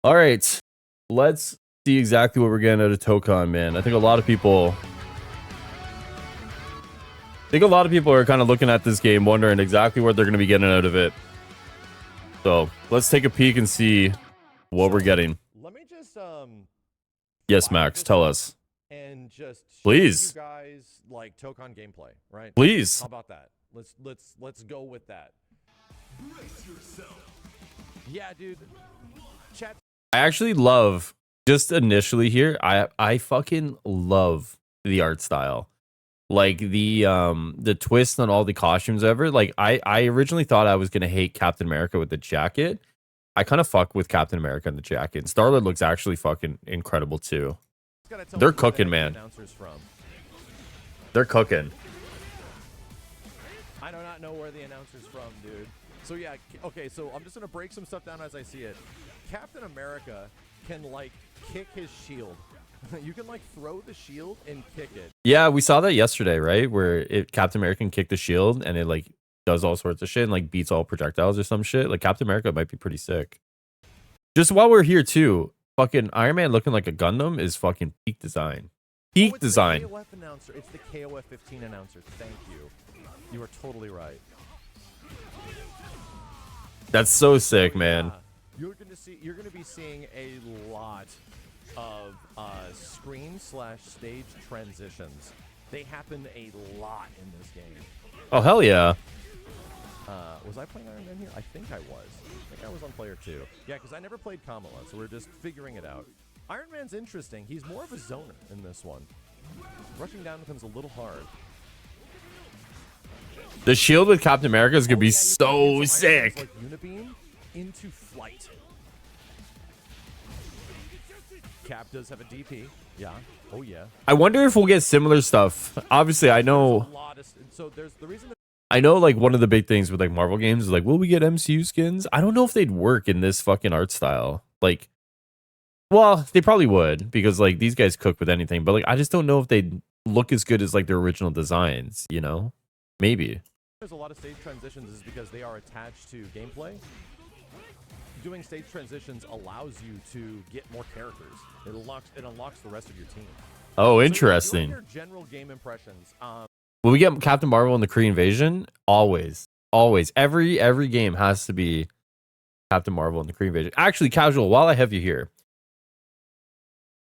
All right, let's see exactly what we're getting out of Tokon, man. I think a lot of people are kind of looking at this game, wondering exactly what they're going to be getting out of it. So let's take a peek and see what we're getting. Let me just yes, Max, tell us. And just please, you guys like Tokon gameplay, right? Please. How about that? Let's go with that. Brace yourself. Yeah, dude. Chat. I actually love, just initially here, I fucking love the art style. Like the twist on all the costumes ever. Like I originally thought I was gonna hate Captain America with the jacket. I kind of fuck with Captain America and the jacket. And Star-Lord looks actually fucking incredible too. They're cooking, man. They're cooking. I do not know where the announcer's from, dude. So yeah, okay, so I'm just gonna break some stuff down as I see it. Captain America can like kick his shield. You can like throw the shield and kick it. Yeah, we saw that yesterday, right? Where Captain America can kick the shield and it like does all sorts of shit and like beats all projectiles or some shit. Like Captain America might be pretty sick. Just while we're here too, fucking Iron Man looking like a Gundam is fucking peak design. Peak design. The KOF announcer. It's the KOF 15 announcer. Thank you. You are totally right. That's so sick, man. You're gonna be seeing a lot of screen/stage transitions. They happen a lot in this game. Oh hell yeah. Was I playing Iron Man here? I think I was. I think I was on player 2. Yeah, because I never played Kamala, so we're just figuring it out. Iron Man's interesting. He's more of a zoner in this one. Rushing down becomes a little hard. The shield with Captain America is gonna be so sick. Like Unibeam into flight. Cap does have a DP. Yeah. Oh yeah. I wonder if we'll get similar stuff. Obviously, I know. So there's the reason. I know, like one of the big things with like Marvel games is like, will we get MCU skins? I don't know if they'd work in this fucking art style. Like, well, they probably would because like these guys cook with anything. But like, I just don't know if they'd look as good as like their original designs. You know, maybe. There's a lot of stage transitions is because they are attached to gameplay. Doing stage transitions allows you to get more characters. It unlocks the rest of your team. Oh, interesting. So your general game impressions. Will we get Captain Marvel in the Kree Invasion? Always. Every game has to be Captain Marvel in the Kree Invasion. Actually, Casual, while I have you here,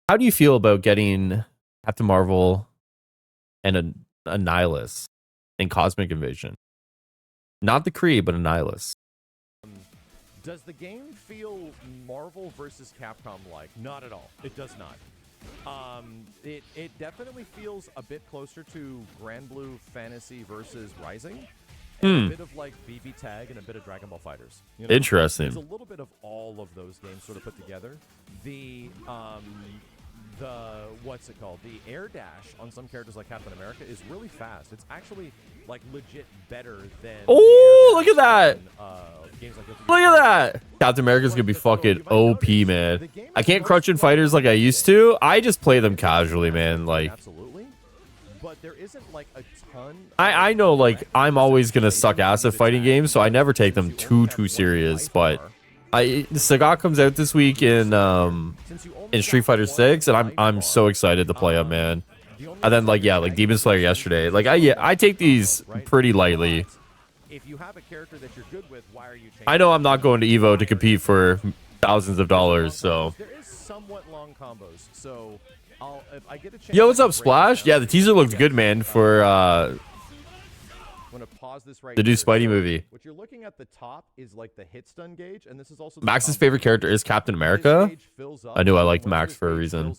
how do you feel about getting Captain Marvel and a Nihilus in Cosmic Invasion? Not the Kree, but a Nihilus. Does the game feel Marvel versus Capcom like? Not at all. It does not. It definitely feels a bit closer to Grand Blue Fantasy versus Rising. And a bit of like BB Tag and a bit of Dragon Ball Fighters. You know? Interesting. It's a little bit of all of those games sort of put together. The what's it called? The air dash on some characters like Captain America is really fast. It's actually like legit better than. Oh, look at that! Games like look at that! Captain America's gonna be fucking OP, man. I can't crutch in fighters like I used to. I just play them casually, man. Like, absolutely. But there isn't like a ton. I know, like I'm always gonna suck ass at fighting games, so I never take them too serious. But Sagat comes out this week in Street Fighter 6, and I'm so excited to play him, man. And then like Demon Slayer yesterday. Like I take these pretty lightly. If you have a character that you're good with, why are you changing? I know I'm not going to Evo to compete for thousands of dollars, so. There is somewhat long combos, so if I get a chance. Yo, what's up, Splash? Yeah, the teaser looked good, man, for I'm gonna pause this right the new Spidey movie. What you're looking at the top is like the hit stun gauge, and this is also Max's favorite character is Captain America. I knew I liked Max for a reason.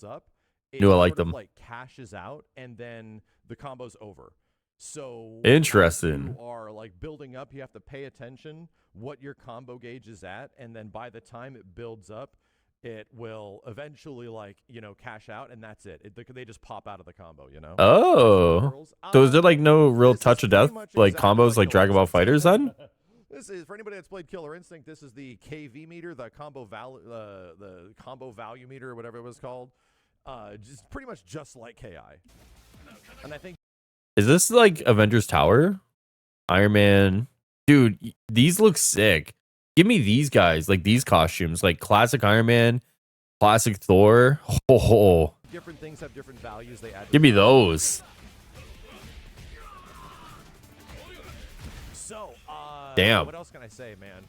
Knew I liked them. Like cashes out, and then the combo's over. So interesting. You are like building up. You have to pay attention what your combo gauge is at, and then by the time it builds up, it will eventually cash out, and that's it. They just pop out of the combo, you know. Oh, so is there like no real touch of death like combos like Dragon Ball Fighters then? This is for anybody that's played Killer Instinct. This is the KV meter, the combo value meter, or whatever it was called. Just pretty much just like KI, and I think. Is this like Avengers Tower? Iron Man? Dude, these look sick. Give me these guys, like these costumes, like classic Iron Man, classic Thor. Oh, Different things have different values they add. give me those. So, Damn. what else can I say, man?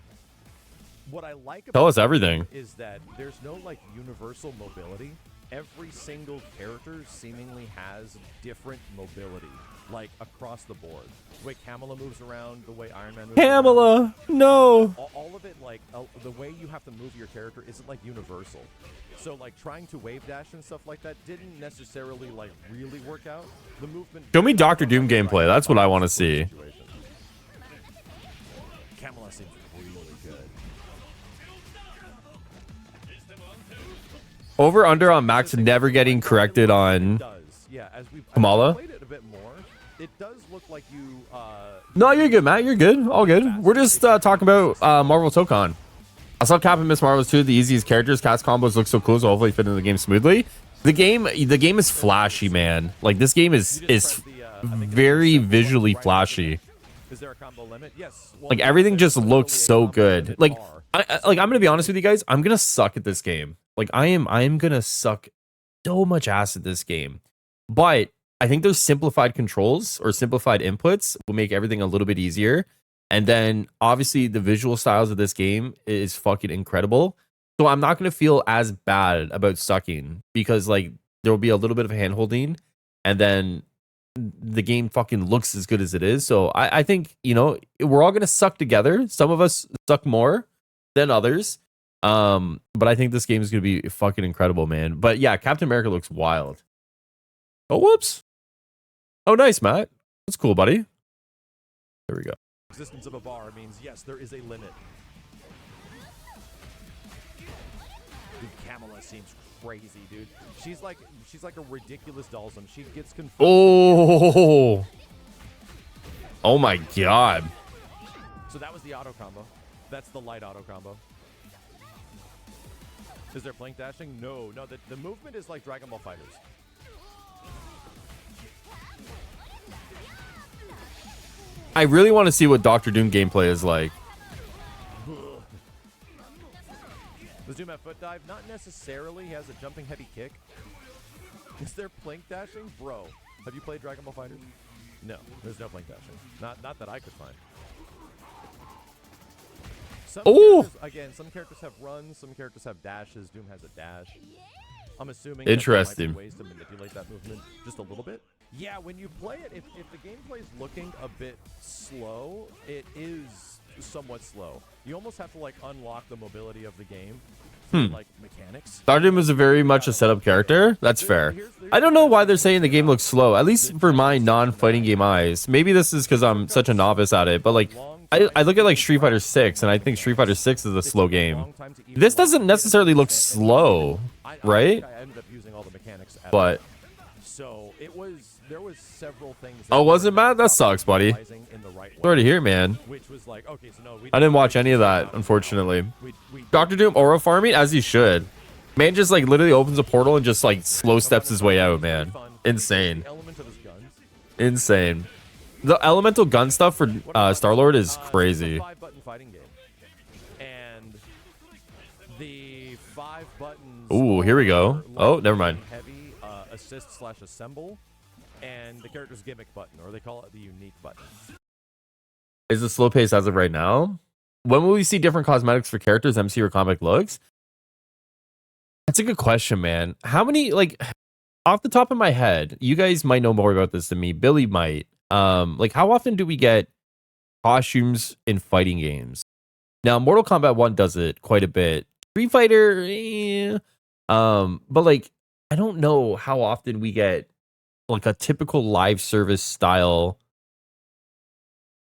What I like Tell about us everything. is that there's no like universal mobility. Every single character seemingly has different mobility, like across the board. The way Kamala moves around, the way Iron Man moves around. Kamala, no. All of it, like the way you have to move your character isn't like universal. So like trying to wave dash and stuff like that didn't necessarily like really work out. The movement. Show me Doctor Doom gameplay. That's what I want to see. Kamala seems really good. Over under on Max never getting corrected on Yeah, as we've Kamala. played it a bit more, it does look like you. No, you're good, Matt. You're good. All good. We're just talking about Marvel Tokon. I saw Captain Miss Marvel's 2, the easiest characters. Cast combos look so cool, so hopefully fit into the game smoothly. The game is flashy, man. Like this game is very visually flashy. Is there a combo limit? Yes. Well, Like everything just looks so good. Like I'm gonna be honest with you guys. I'm gonna suck at this game. Like I am gonna suck so much ass at this game. But I think those simplified controls or simplified inputs will make everything a little bit easier. And then obviously the visual styles of this game is fucking incredible. So I'm not gonna feel as bad about sucking because like there will be a little bit of hand holding, and then the game fucking looks as good as it is. So I think, you know, we're all gonna suck together. Some of us suck more than others. But I think this game is gonna be fucking incredible, man. But yeah, Captain America looks wild. Oh, whoops. Oh, nice, Matt. That's cool, buddy. There we go. Existence of a bar means yes, there is a limit. Dude, Kamala seems crazy, dude. She's like a ridiculous Dalsum. She gets confused. Oh my god. So that was the auto combo. That's the light auto combo. Is there blink dashing? No. The movement is like Dragon Ball Fighters. I really want to see what Doctor Doom gameplay is like. The zoom at foot dive, not necessarily. He has a jumping heavy kick. Is there blink dashing? Bro, have you played Dragon Ball Fighters? No, there's no blink dashing. Not that I could find. Some characters have runs, some characters have dashes. Doom has a dash. I'm assuming interesting ways to manipulate that movement just a little bit. Yeah, when you play it, if the gameplay is looking a bit slow, it is somewhat slow. You almost have to like unlock the mobility of the game, like mechanics. Doctor Doom is very much a setup character. That's fair. I don't know why they're saying the game looks slow, at least for my non-fighting game eyes. Maybe this is because I'm such a novice at it, but like I look at like Street Fighter 6 and I think Street Fighter 6 is a slow game. This doesn't necessarily look slow, right? I ended up using all the mechanics. But so there was several things. Oh, was it, Matt? That sucks, buddy. Sorry to hear, man. Which was like, okay, so no, I didn't watch any of that, unfortunately. Doctor Doom aura farming, as he should. Man just like literally opens a portal and just like slow steps his way out, man. Insane. Insane. The elemental gun stuff for Star-Lord is crazy. And the 5 buttons. Ooh, here we go. Oh, never mind. Heavy assist/assemble, and the character's gimmick button, or they call it the unique button. Is it slow pace as of right now? When will we see different cosmetics for characters, MC or comic looks? That's a good question, man. How many, like, off the top of my head, you guys might know more about this than me. Billy might. Like, how often do we get costumes in fighting games? Now, Mortal Kombat 1 does it quite a bit. Street Fighter, but like, I don't know how often we get like a typical live service style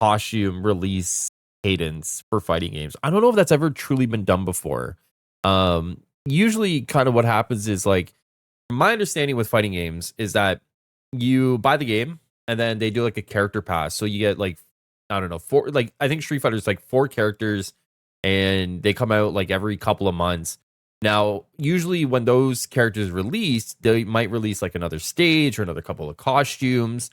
costume release cadence for fighting games. I don't know if that's ever truly been done before. Usually kind of what happens is like, my understanding with fighting games is that you buy the game and then they do like a character pass. So you get like, I don't know, I think Street Fighter is like 4 characters and they come out like every couple of months. Now, usually when those characters release, they might release like another stage or another couple of costumes.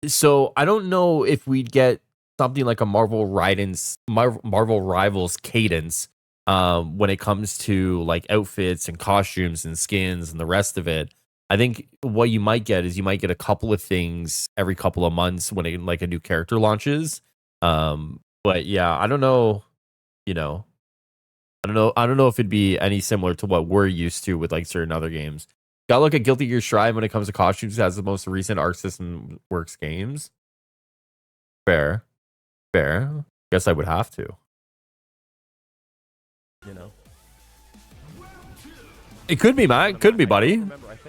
So I don't know if we'd get something like a Marvel Rivals cadence when it comes to like outfits and costumes and skins and the rest of it. I think what you might get is you might get a couple of things every couple of months when like a new character launches. But yeah, I don't know, you know, I don't know if it'd be any similar to what we're used to with like certain other games. Gotta look at Guilty Gear Strive when it comes to costumes as the most recent Arc System Works games. Fair. Fair. Guess I would have to. You know, It could be, Matt. It could be, buddy.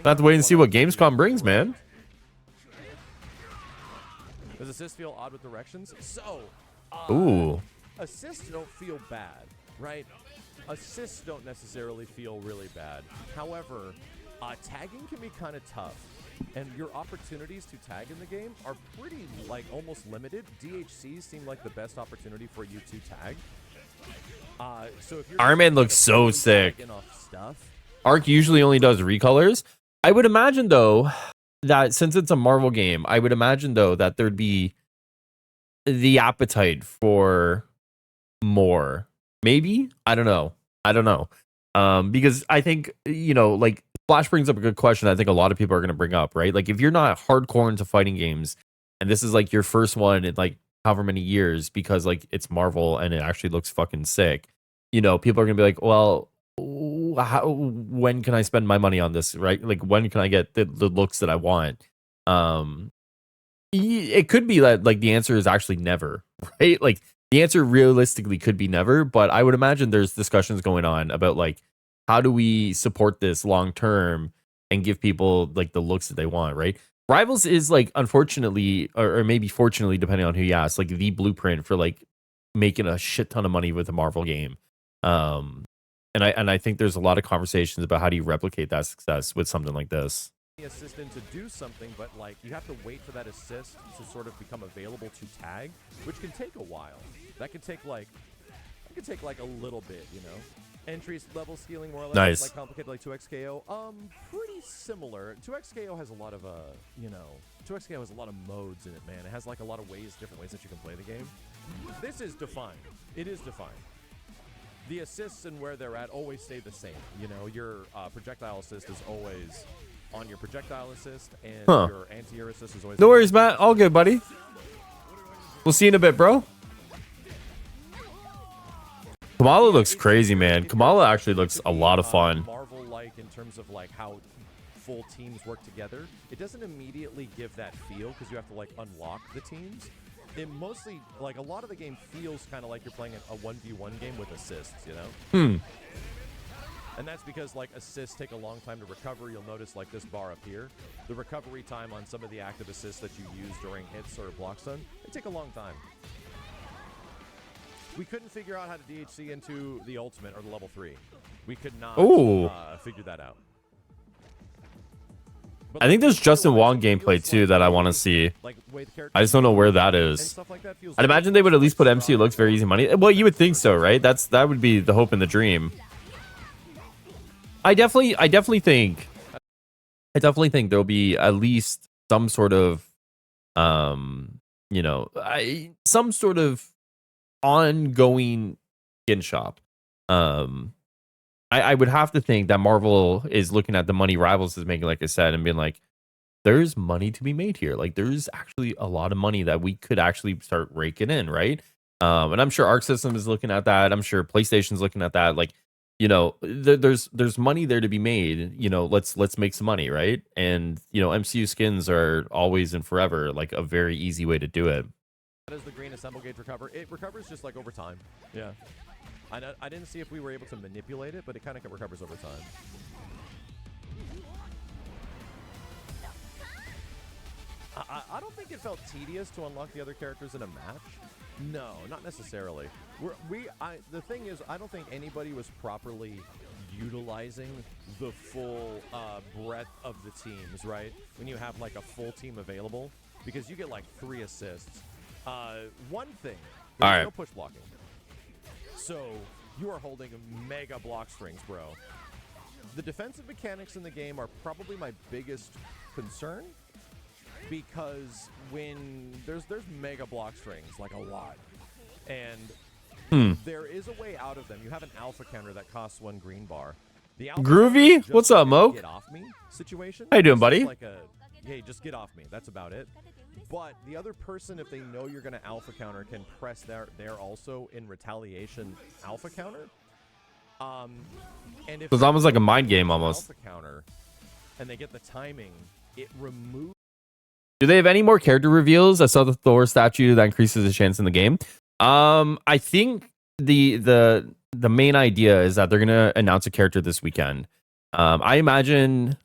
Have to wait and see what Gamescom brings, man. Does assists feel odd with directions? So, Ooh. assists don't feel bad, right? Assists don't necessarily feel really bad. However, tagging can be kind of tough. And your opportunities to tag in the game are pretty, like, almost limited. DHCs seem like the best opportunity for you to tag. So if you're Iron Man looks so sick. Stuff, Arc usually only does recolors. I would imagine, though, that since it's a Marvel game, I would imagine, though, that there'd be the appetite for more. Maybe? I don't know. Because I think, like, Flash brings up a good question I think a lot of people are going to bring up, right? Like, if you're not hardcore into fighting games, and this is, like, your first one in, like, however many years, because, like, it's Marvel and it actually looks fucking sick, people are going to be like, well, when can I spend my money on this, right? Like, when can I get the looks that I want? It could be that, like, the answer is actually never, right? Like, the answer realistically could be never, but I would imagine there's discussions going on about, like, how do we support this long term and give people like the looks that they want, right? Rivals is like, unfortunately, or maybe fortunately, depending on who you ask, like the blueprint for like making a shit ton of money with a Marvel game. And I think there's a lot of conversations about how do you replicate that success with something like this. The assistant to do something, but like you have to wait for that assist to sort of become available to tag, which can take a while. That could take like a little bit, Entries level scaling more or less Nice. like complicated like 2xKO. Pretty similar. 2xKO has a lot of 2xKO has a lot of modes in it, man. It has like a lot of different ways that you can play the game. This is defined. It is defined. The assists and where they're at always stay the same. Your projectile assist is always on your projectile assist, and your anti-air assist is always. No worries, Matt. All good, buddy. We'll see you in a bit, bro. Kamala looks crazy, man. Kamala actually looks a lot of fun. Marvel-like in terms of like how full teams work together. It doesn't immediately give that feel because you have to like unlock the teams. It mostly, like, a lot of the game feels kind of like you're playing a 1v1 game with assists, And that's because like assists take a long time to recover. You'll notice like this bar up here, the recovery time on some of the active assists that you use during hits or block stun, they take a long time. We couldn't figure out how to DHC into the ultimate or the level 3. We could not figure that out. But I think there's Justin Wong gameplay too that I want to see. I just don't know where that is. I'd imagine they would at least put MCU looks very easy money. Well, you would think so, right? That would be the hope and the dream. I definitely think there'll be at least some sort of some sort of ongoing skin shop. I would have to think that Marvel is looking at the money Rivals is making, like I said, and being like, there's money to be made here. Like, there's actually a lot of money that we could actually start raking in, right? And I'm sure Arc System is looking at that. I'm sure PlayStation's looking at that. Like, there's money there to be made. Let's make some money, right? And MCU skins are always and forever like a very easy way to do it. How does the green assemble gauge recover? It recovers just like over time. Yeah. I didn't see if we were able to manipulate it, but it kind of recovers over time. I don't think it felt tedious to unlock the other characters in a match. No, not necessarily. The thing is, I don't think anybody was properly utilizing the full breadth of the teams, right? When you have like a full team available, because you get like 3 assists. One thing, there's no push blocking. So you are holding mega block strings, bro. The defensive mechanics in the game are probably my biggest concern. because when there's mega block strings, like a lot, and there is a way out of them. You have an alpha counter that costs 1 green bar. The alpha Groovy? just What's up, like a Mo? Get off me situation. How you doing, It's buddy? just like a, hey, just get off me. That's about it. But the other person, if they know you're going to alpha counter, can press their also in retaliation alpha counter. And if It's almost like a mind game almost. alpha counter, and they get the timing, it removes. Do they have any more character reveals? I saw the Thor statue that increases the chance in the game. I think the main idea is that they're gonna announce a character this weekend. I imagine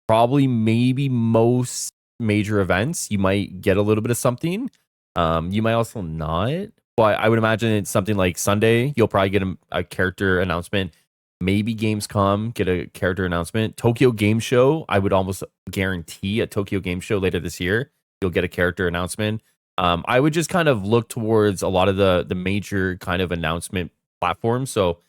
probably maybe most major events you might get a little bit of something. You might also not, but I would imagine it's something like Sunday. You'll probably get a character announcement. Maybe Gamescom get a character announcement. Tokyo Game Show, I would almost guarantee at Tokyo Game Show later this year, you'll get a character announcement. I would just kind of look towards a lot of the major kind of announcement platforms. So,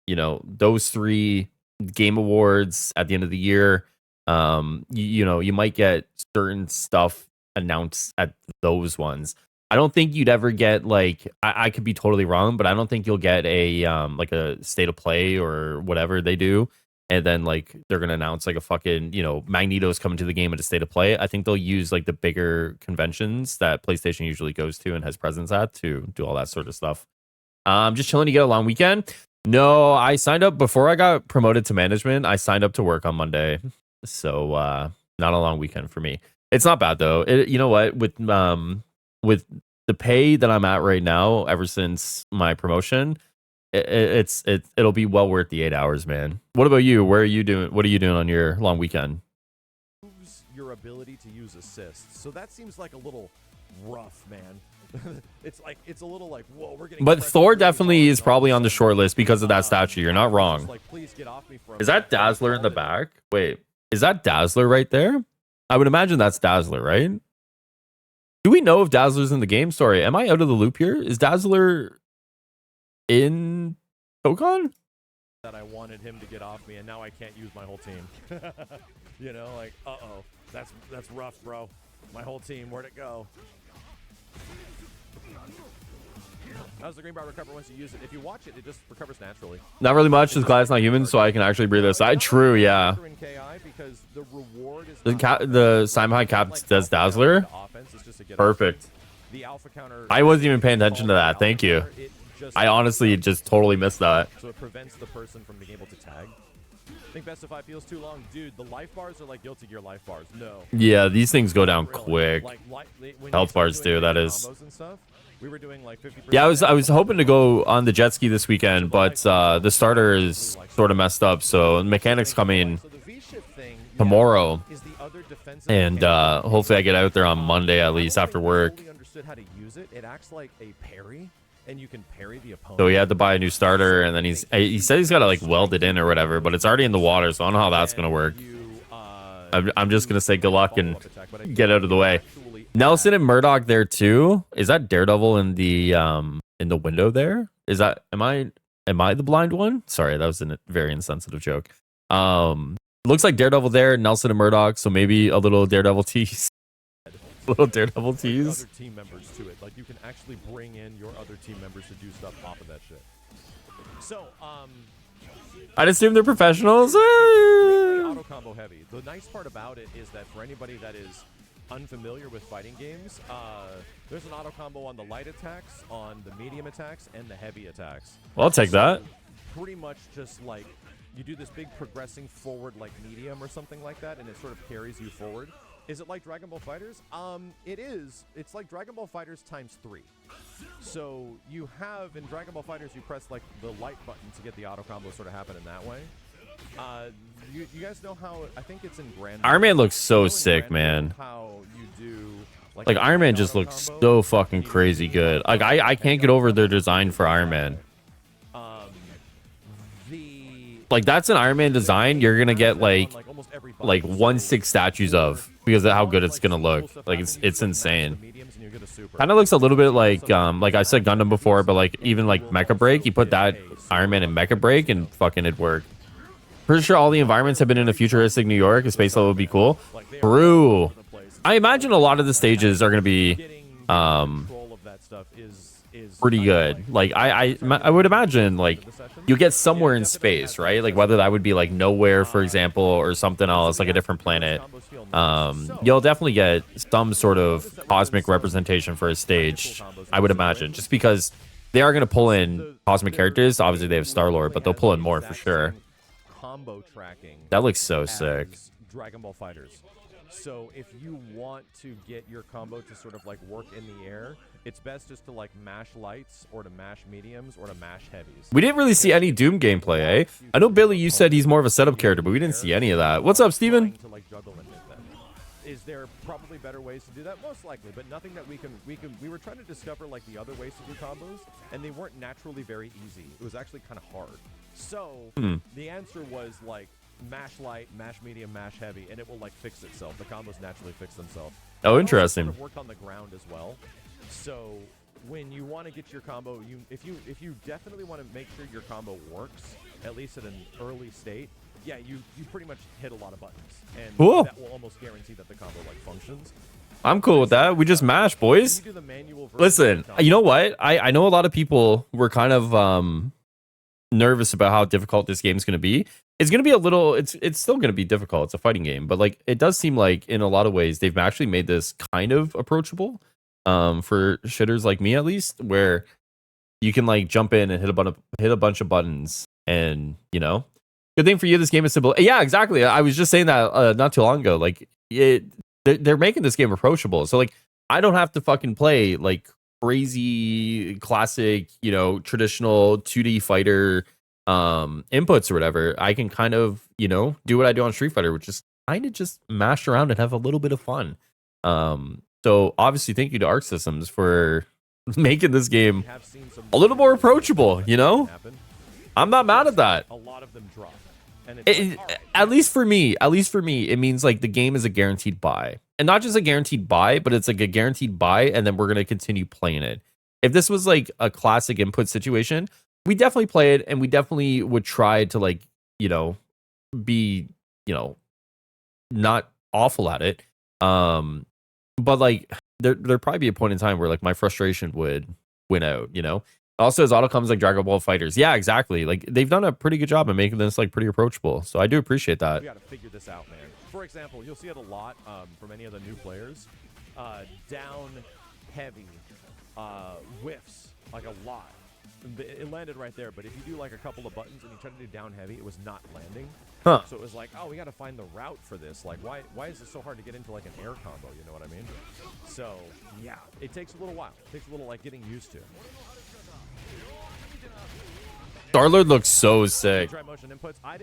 you know, those 3 Game Awards at the end of the year, you know, you might get certain stuff announced at those ones. I don't think you'd ever get like I could be totally wrong, but I don't think you'll get a like a state of play or whatever they do, and then like they're gonna announce like a fucking, you know, Magneto's coming to the game at a state of play. I think they'll use like the bigger conventions that PlayStation usually goes to and has presence at to do all that sort of stuff. Just chilling to get a long weekend. No, I signed up before I got promoted to management. I signed up to work on Monday, so not a long weekend for me. It's not bad though. You know what, with the pay that I'm at right now, ever since my promotion, it'll be well worth the 8 hours, man. What about you? Where are you doing? What are you doing on your long weekend? Your ability to use assists, so that seems like a little rough, man. It's a little like, whoa, we're getting. But Thor definitely is probably on the short list because of that statue. You're not wrong. Like, please get off me for Is that Dazzler in the back? Wait, is that Dazzler right there? I would imagine that's Dazzler, right? Do we know if Dazzler's in the game? Sorry, am I out of the loop here? Is Dazzler in Pokemon? That I wanted him to get off me, and now I can't use my whole team. You know, like, uh-oh, that's rough, bro. My whole team, where'd it go? How's the green bar recover once you use it? If you watch it, it just recovers naturally. Not really much. Just glad it's not human, so I can actually breathe aside. True, yeah. The Simon Cap does Dazzler. Perfect. I wasn't even paying attention to that. Thank you. I honestly just totally missed that. So it prevents the person from being able to tag. I think best if I feels too long. Dude, the life bars are like Guilty Gear life bars. No. Yeah, these things go down quick. When Health bars do, that is. We were doing like 50%. Yeah, I was hoping to go on the jet ski this weekend, but the starter is sort of messed up. So mechanics coming tomorrow, and hopefully I get out there on Monday at least after work. Understood how to use it. It acts like a parry, and you can parry the opponent. So he had to buy a new starter, and then he said he's got to like weld it in or whatever, but it's already in the water, so I don't know how that's gonna work. I'm just gonna say good luck and get out of the way. Nelson and Murdoch there too. Is that Daredevil in the window there? Is that am I the blind one? Sorry, that was a very insensitive joke. Looks like Daredevil there, Nelson and Murdoch, so maybe a little Daredevil tease. Little Daredevil tease. Other team members to it. Like you can actually bring in your other team members to do stuff off of that shit. So, I'd assume they're professionals. Auto combo heavy. The nice part about it is that for anybody that is unfamiliar with fighting games, there's an auto combo on the light attacks, on the medium attacks, and the heavy attacks. Well, I'll take that. Pretty much just like you do this big progressing forward like medium or something like that, and it sort of carries you forward. Is it like Dragon Ball FighterZ? It is. It's like Dragon Ball FighterZ ×3. So you have in Dragon Ball FighterZ, you press like the light button to get the auto combo sort of happen in that way. You guys know how I think it's in Grand. Iron Man looks so sick, man. How you do like Iron Man just looks so fucking crazy good. Like I can't get over their design for Iron Man. Like that's an Iron Man design you're gonna get like 1/6 statues of because of how good it's gonna look. Like it's insane. Kind of looks a little bit like I said Gundam before, but like even like Mecha Break, you put that Iron Man in Mecha Break and fucking it'd work. Pretty sure all the environments have been in a futuristic New York. A space level would be cool. True. I imagine a lot of the stages are going to be Control of that stuff is pretty good. Like I would imagine like you get somewhere in space, right? Like whether that would be like nowhere, for example, or something else, like a different planet. You'll definitely get some sort of cosmic representation for a stage, I would imagine, just because they are going to pull in cosmic characters. Obviously, they have Star-Lord, but they'll pull in more for sure. Combo tracking. That looks so sick. Dragon Ball Fighters. So if you want to get your combo to sort of like work in the air, it's best just to like mash lights or to mash mediums or to mash heavies. We didn't really see any Doom gameplay, eh? I know, Billy, you said he's more of a setup character, but we didn't see any of that. What's up, Steven? Is there probably better ways to do that? Most likely, but nothing that we were trying to discover like the other ways to do combos, and they weren't naturally very easy. It was actually kind of hard. So the answer was like mash light, mash medium, mash heavy, and it will like fix itself. The combos naturally fix themselves. Oh, interesting. Sort of worked on the ground as well. So when you want to get your combo, if you definitely want to make sure your combo works, at least at an early state, yeah, you pretty much hit a lot of buttons, and cool. That will almost guarantee that the combo like functions. I'm cool with that. We just mash, boys. Listen, you know what? I know a lot of people were kind of nervous about how difficult this game's going to be. It's going to be a little. It's still going to be difficult. It's a fighting game, but like it does seem like in a lot of ways they've actually made this kind of approachable. For shitters like me, at least, where you can like jump in and hit a bunch of buttons, and you know, good thing for you, this game is simple. Yeah, exactly. I was just saying that not too long ago. Like they're making this game approachable, so like I don't have to fucking play like crazy classic, you know, traditional 2D fighter inputs or whatever. I can kind of, you know, do what I do on Street Fighter, which is kind of just mash around and have a little bit of fun. So obviously, thank you to Arc Systems for making this game a little more approachable. You know, I'm not mad at that. A lot of them drop. At least for me, it means like the game is a guaranteed buy, and not just a guaranteed buy, but it's like a guaranteed buy, and then we're gonna continue playing it. If this was like a classic input situation, we definitely play it, and we definitely would try to like, you know, be, you know, not awful at it. But like there'd probably be a point in time where like my frustration would win out, you know. Also, as auto comes like Dragon Ball Fighters, yeah, exactly. Like they've done a pretty good job of making this like pretty approachable. So I do appreciate that. We got to figure this out, man. For example, you'll see it a lot from any of the new players. Down heavy whiffs, like a lot. It landed right there, but if you do like a couple of buttons and you try to do down heavy, it was not landing. Huh. So it was like, oh, we got to find the route for this. Like, why is it so hard to get into like an air combo? You know what I mean? So yeah, it takes a little while. It takes a little like getting used to. Star-Lord looks so sick. Try motion inputs. I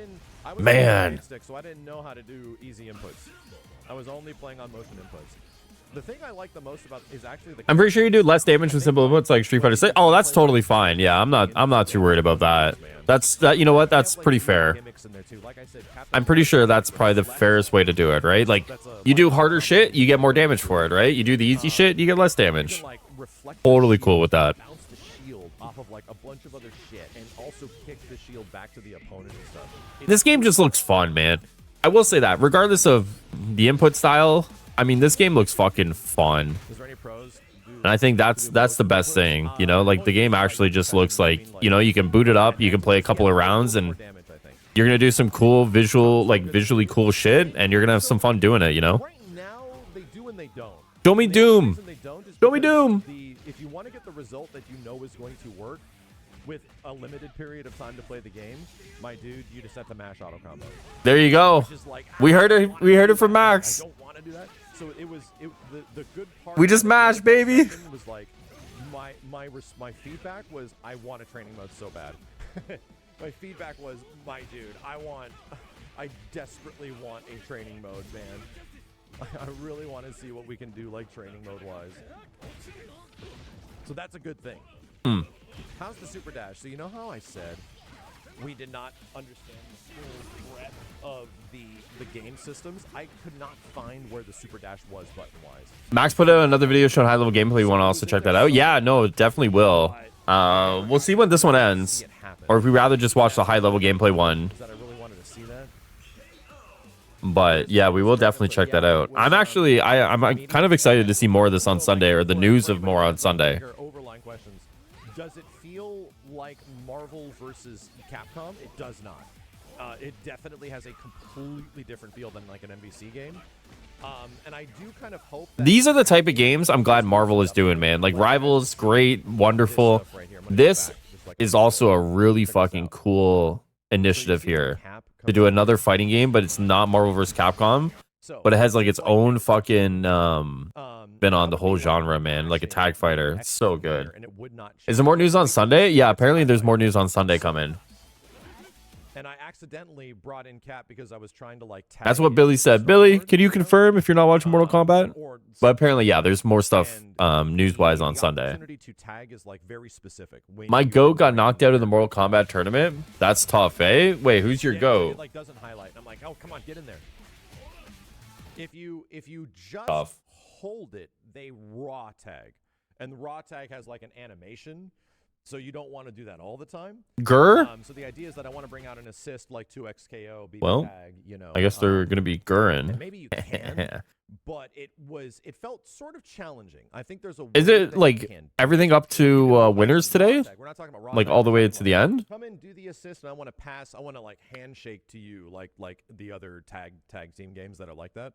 was Man, stick, so I didn't know how to do easy inputs. I was only playing on motion inputs. The thing I like the most about is actually the. I'm pretty sure you do less damage with simple inputs like Street Fighter 6. Oh, that's totally fine. Yeah, I'm not too worried about that. That you know what? That's pretty fair. I'm pretty sure that's probably the fairest way to do it, right? Like you do harder shit, you get more damage for it, right? You do the easy shit, you get less damage. Totally cool with that. Off of like a bunch of other shit and also kick the shield back to the opponent and stuff. This game just looks fun, man. I will say that regardless of the input style, I mean, this game looks fucking fun. Is there any pros? And I think that's the best thing, you know, like the game actually just looks like, you know, you can boot it up, you can play a couple of rounds, and you're gonna do some cool visually cool shit, and you're gonna have some fun doing it, you know. Right now they do and they don't. Show me Doom. Show me Doom. If you want to get the result that you know is going to work with a limited period of time to play the game, my dude, you just have to mash auto combo. There you go. Like, we heard it from Max. I don't want to do that. So it was the good part. We just mash, baby. Was like my feedback was I want a training mode so bad. My feedback was, my dude, I desperately want a training mode, man. I really want to see what we can do, like, training mode-wise. So that's a good thing. How's the super dash? So you know how I said we did not understand the full breadth of the game systems? I could not find where the super dash was button-wise. Max put out another video showing high-level gameplay. You want to also check that out? Yeah, no, definitely will. We'll see when this one ends. Or if we rather just watch the high-level gameplay one. I really wanted to see that. But yeah, we will definitely check that out. I'm actually, I'm kind of excited to see more of this on Sunday, or the news of more on Sunday. Overline questions. Does it feel like Marvel versus Capcom? It does not. It definitely has a completely different feel than like an MVC game. And I do kind of hope that These are the type of games I'm glad Marvel is doing, man. Like Rivals, great, wonderful. This is also a really fucking cool initiative here to do another fighting game, but it's not Marvel vs. Capcom, but it has like its own fucking been on the whole genre, man. Like a tag fighter. It's so good. Is there more news on Sunday? Yeah, apparently there's more news on Sunday coming. And I accidentally brought in Cap because I was trying to like tag. That's what Billy said. Billy, can you confirm if you're not watching Mortal Kombat? But apparently, yeah, there's more stuff news-wise on Sunday. To tag is like very specific. My GOAT got knocked out of the Mortal Kombat tournament. That's tough, eh? Wait, who's your GOAT? It like doesn't highlight. I'm like, oh, come on, get in there. If you just hold it, they raw tag, and the raw tag has like an animation. So you don't want to do that all the time. Grr? So the idea is that I want to bring out an assist like 2xKO, beat well, tag, you know. I guess they're going to be Gurren. Maybe you can, but it felt sort of challenging. I think there's a Is it like everything up to winners today? We're not talking about raw like all the way to the end? Come in, do the assist, and I want to pass. I want to like handshake to you like the other tag team games that are like that.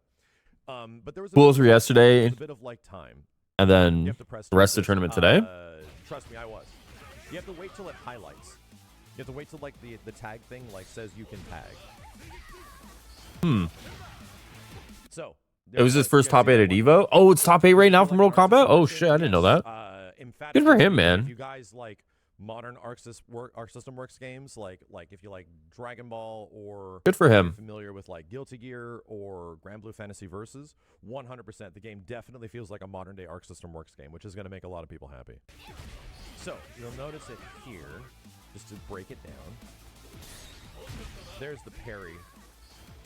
But there was Pools were yesterday, a bit of like time, and then the rest of the tournament today. Trust me, I was. You have to wait till it highlights. You have to wait till like the tag thing like says you can tag. So it was his first top 8 at Evo. Oh, it's top 8 right now from Mortal Kombat. Oh shit, I didn't know that. Good for him, man. If you guys like modern Arc System Works games, like if you like Dragon Ball or good for him. Familiar with like Guilty Gear or Grand Blue Fantasy Versus, 100%. The game definitely feels like a modern day Arc System Works game, which is going to make a lot of people happy. So, you'll notice it here, just to break it down. There's the parry.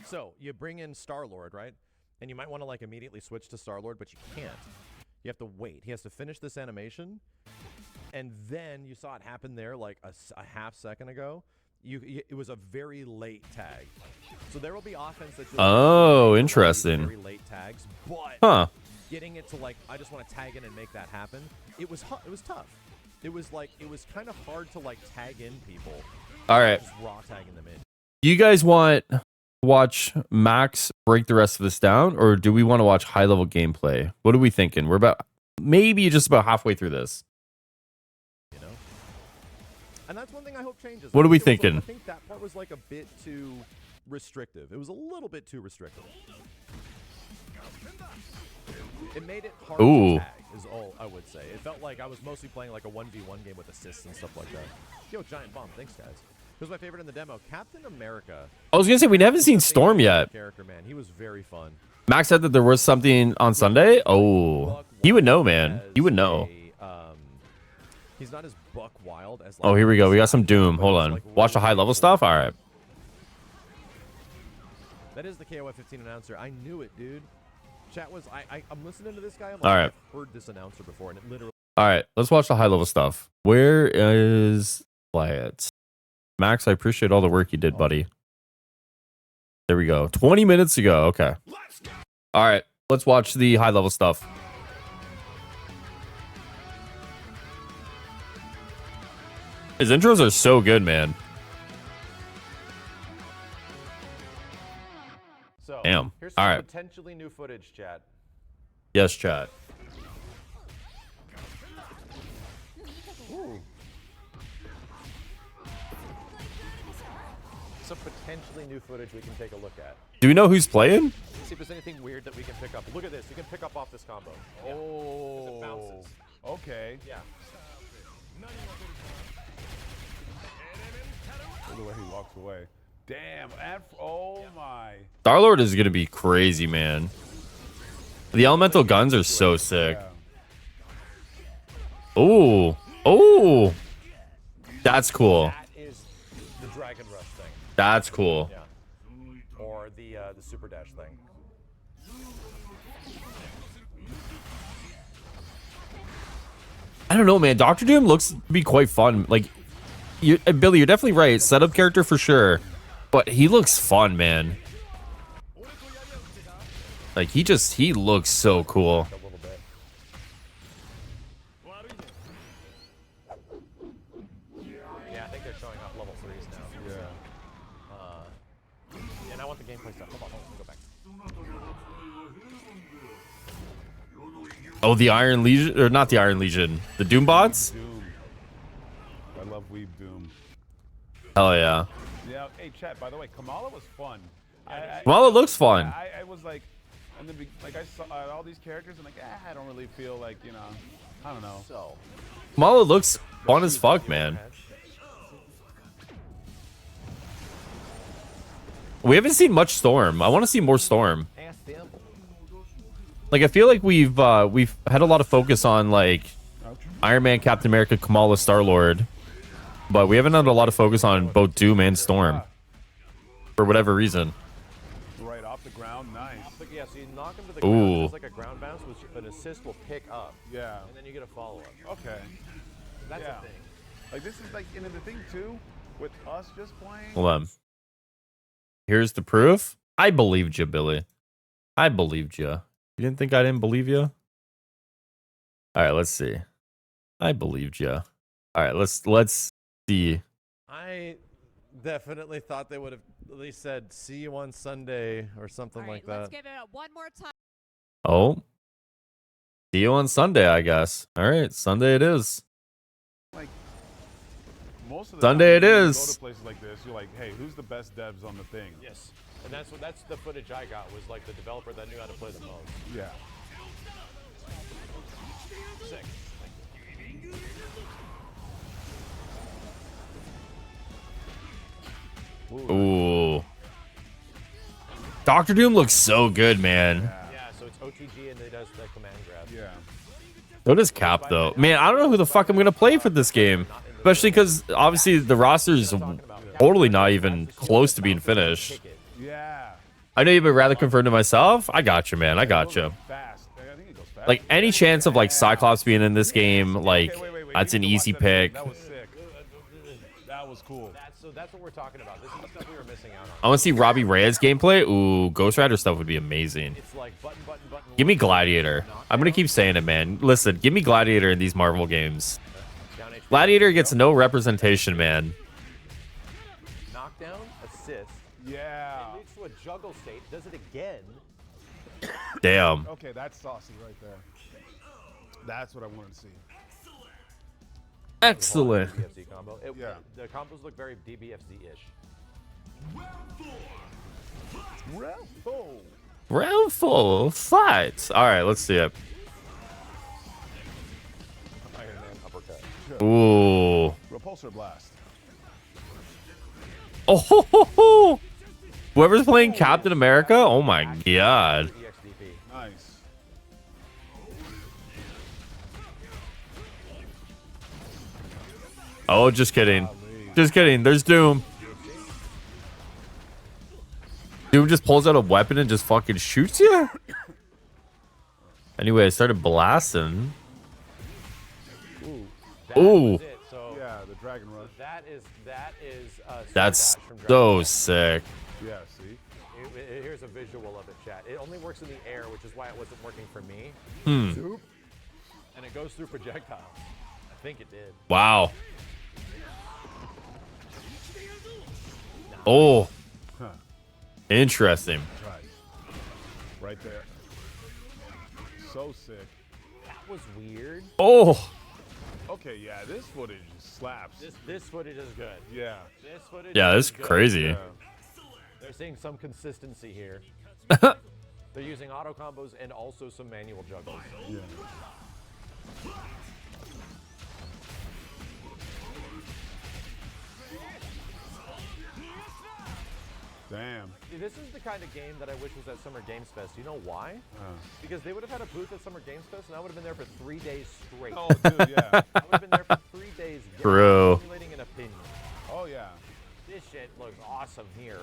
So, you bring in Star-Lord, right? And you might want to, like, immediately switch to Star-Lord, but you can't. You have to wait. He has to finish this animation, and then you saw it happen there, like, a half second ago. It was a very late tag. So, there will be offense that interesting. Very late tags, but getting it to, like, I just want to tag in and make that happen, it was tough. It was kind of hard to like tag in people. All right. Just raw tagging them in. Do you guys want to watch Max break the rest of this down, or do we want to watch high level gameplay? What are we thinking? We're maybe just about halfway through this. You know? And that's one thing I hope changes. What are we thinking? I think that part was like a bit too restrictive. It was a little bit too restrictive. It made it hard to tag, is all I would say. It felt like I was mostly playing like a 1v1 game with assists and stuff like that. Yo, Giant Bomb, thanks guys. Who's my favorite in the demo? Captain America. I was gonna say we haven't seen Storm yet. Character, man, he was very fun. Max said that there was something on Sunday. Oh, he would know, man. He would know. He's not as buck wild as. Oh, here we go. We got some Doom. Hold on. Watch the high level stuff. All right. That is the KOF 15 announcer. I knew it, dude. Chat was I'm listening to this guy. I'm like, all right. I've heard this announcer before, and it literally. All right, let's watch the high level stuff. Where is Wyatt? Max, I appreciate all the work you did, buddy. There we go. 20 minutes ago. Okay. All right, let's watch the high level stuff. His intros are so good, man. So, damn. Here's some all right. Potentially new footage, chat. Yes, chat. Ooh. Some potentially new footage we can take a look at. Do we know who's playing? See if there's anything weird that we can pick up. Look at this. You can pick up off this combo. Yeah. Oh. It bounces. Okay. Yeah. Look at the way he walks away. Damn. Oh my. Star-Lord is going to be crazy, man. The elemental guns are so sick. Yeah. Oh. Oh. That's cool. That is the Dragon Rush thing. That's cool. Yeah. Or the Super Dash thing. I don't know, man. Dr. Doom looks to be quite fun. Like, Billy, you're definitely right. Setup character for sure. But he looks fun, man. Like he looks so cool. A little bit. Yeah, I think they're showing off level 3s now. Yeah. And I want the gameplay stuff. Hold on, let me go back. Oh, the Iron Legion, or not the Iron Legion, the Doom bots. Doom. I love Weeb Doom. Hell yeah. Yeah. Hey, chat. By the way, Kamala was fun. Well, it looks fun. I was like, and then like I saw all these characters, and like, I don't really feel like, you know, I don't know. So, Kamala looks fun as fuck, man. We haven't seen much Storm. I want to see more Storm. ask them. Like I feel like we've had a lot of focus on like Iron Man, Captain America, Kamala, Star-Lord, but we haven't had a lot of focus on both Doom and Storm for whatever reason. Right off the ground, nice. Yeah, so you knock him to the ground. It's like a ground bounce, which an assist will pick up. Yeah. And then you get a follow-up. Okay. That's Yeah. a thing. Like this is like, and then the thing too, with us just playing. Hold on. Here's the proof. I believed you, Billy. I believed you. You didn't think I didn't believe you? All right, let's see. I believed you. All right, let's see. I definitely thought they would have at least said, see you on Sunday or something All right, like that. let's give it up one more time. Oh. See you on Sunday, I guess. All right, Sunday it is. Like most of the Sunday time, it when you is. Go to places like this, you're like, hey, who's the best devs on the thing? Yes. And that's the footage I got, was like the developer that knew how to play the most. Yeah. Sick. Ooh. Doctor Doom looks so good, man. Yeah, so it's OTG and it does the command grab. Yeah. So does Cap, though. Man, I don't know who the fuck I'm going to play for this game. Especially because, obviously, the roster is totally not even close to being finished. Yeah. I know you've been rather confirmed to myself. I got you, man. I got you. Fast. I think it goes fast. Like, any chance of, like, Cyclops being in this game, like, Okay, wait. that's You an need to easy watch that again. pick. That was sick. That was cool. So that's what we're talking about. This is the stuff we were missing out on. I want to see Robbie Reyes gameplay. Ooh, Ghost Rider stuff would be amazing. It's like button. Give me Gladiator. I'm going to keep saying it, man. Listen, give me Gladiator in these Marvel games. Down HP. Gladiator gets no representation, man. Knockdown, assist. Yeah. It leads to a juggle state. Does it again. Damn. Okay, that's saucy right there. That's what I wanted to see. Excellent. DBFZ combo. Yeah. The combos look very DBFZ-ish. Round 4, fight. All right, let's see it. Iron Man uppercut. Ooh. Repulsor blast. Oh, ho, ho, ho. Whoever's playing Captain America, oh my god. EXDP. Nice. Oh, just kidding. Just kidding. There's Doom. Doom just pulls out a weapon and just fucking shoots you? Anyway, I started blasting. That Ooh. was it. So Yeah, the Dragon Rush. that is That's Dash from Dragon so Ball. sick. Yeah, see? Here's a visual of it, chat. It only works in the air, which is why it wasn't working for me. Hmm. And it goes through projectiles. I think it did. Wow. Oh, Huh. interesting. Right. Right there. So sick. That was weird. Oh, Okay, yeah, this footage slaps. This footage is good. Yeah. This footage. yeah, is that's good. crazy. Yeah. They're seeing some consistency here. They're using auto combos and also some manual juggles. Yeah. Damn. See, this is the kind of game that I wish was at Summer Games Fest. You know why? Because they would have had a booth at Summer Games Fest, and I would have been there for 3 days straight. Oh, dude, yeah. I would have been there for 3 days. True. Formulating an opinion. Oh, yeah. This shit looks awesome here.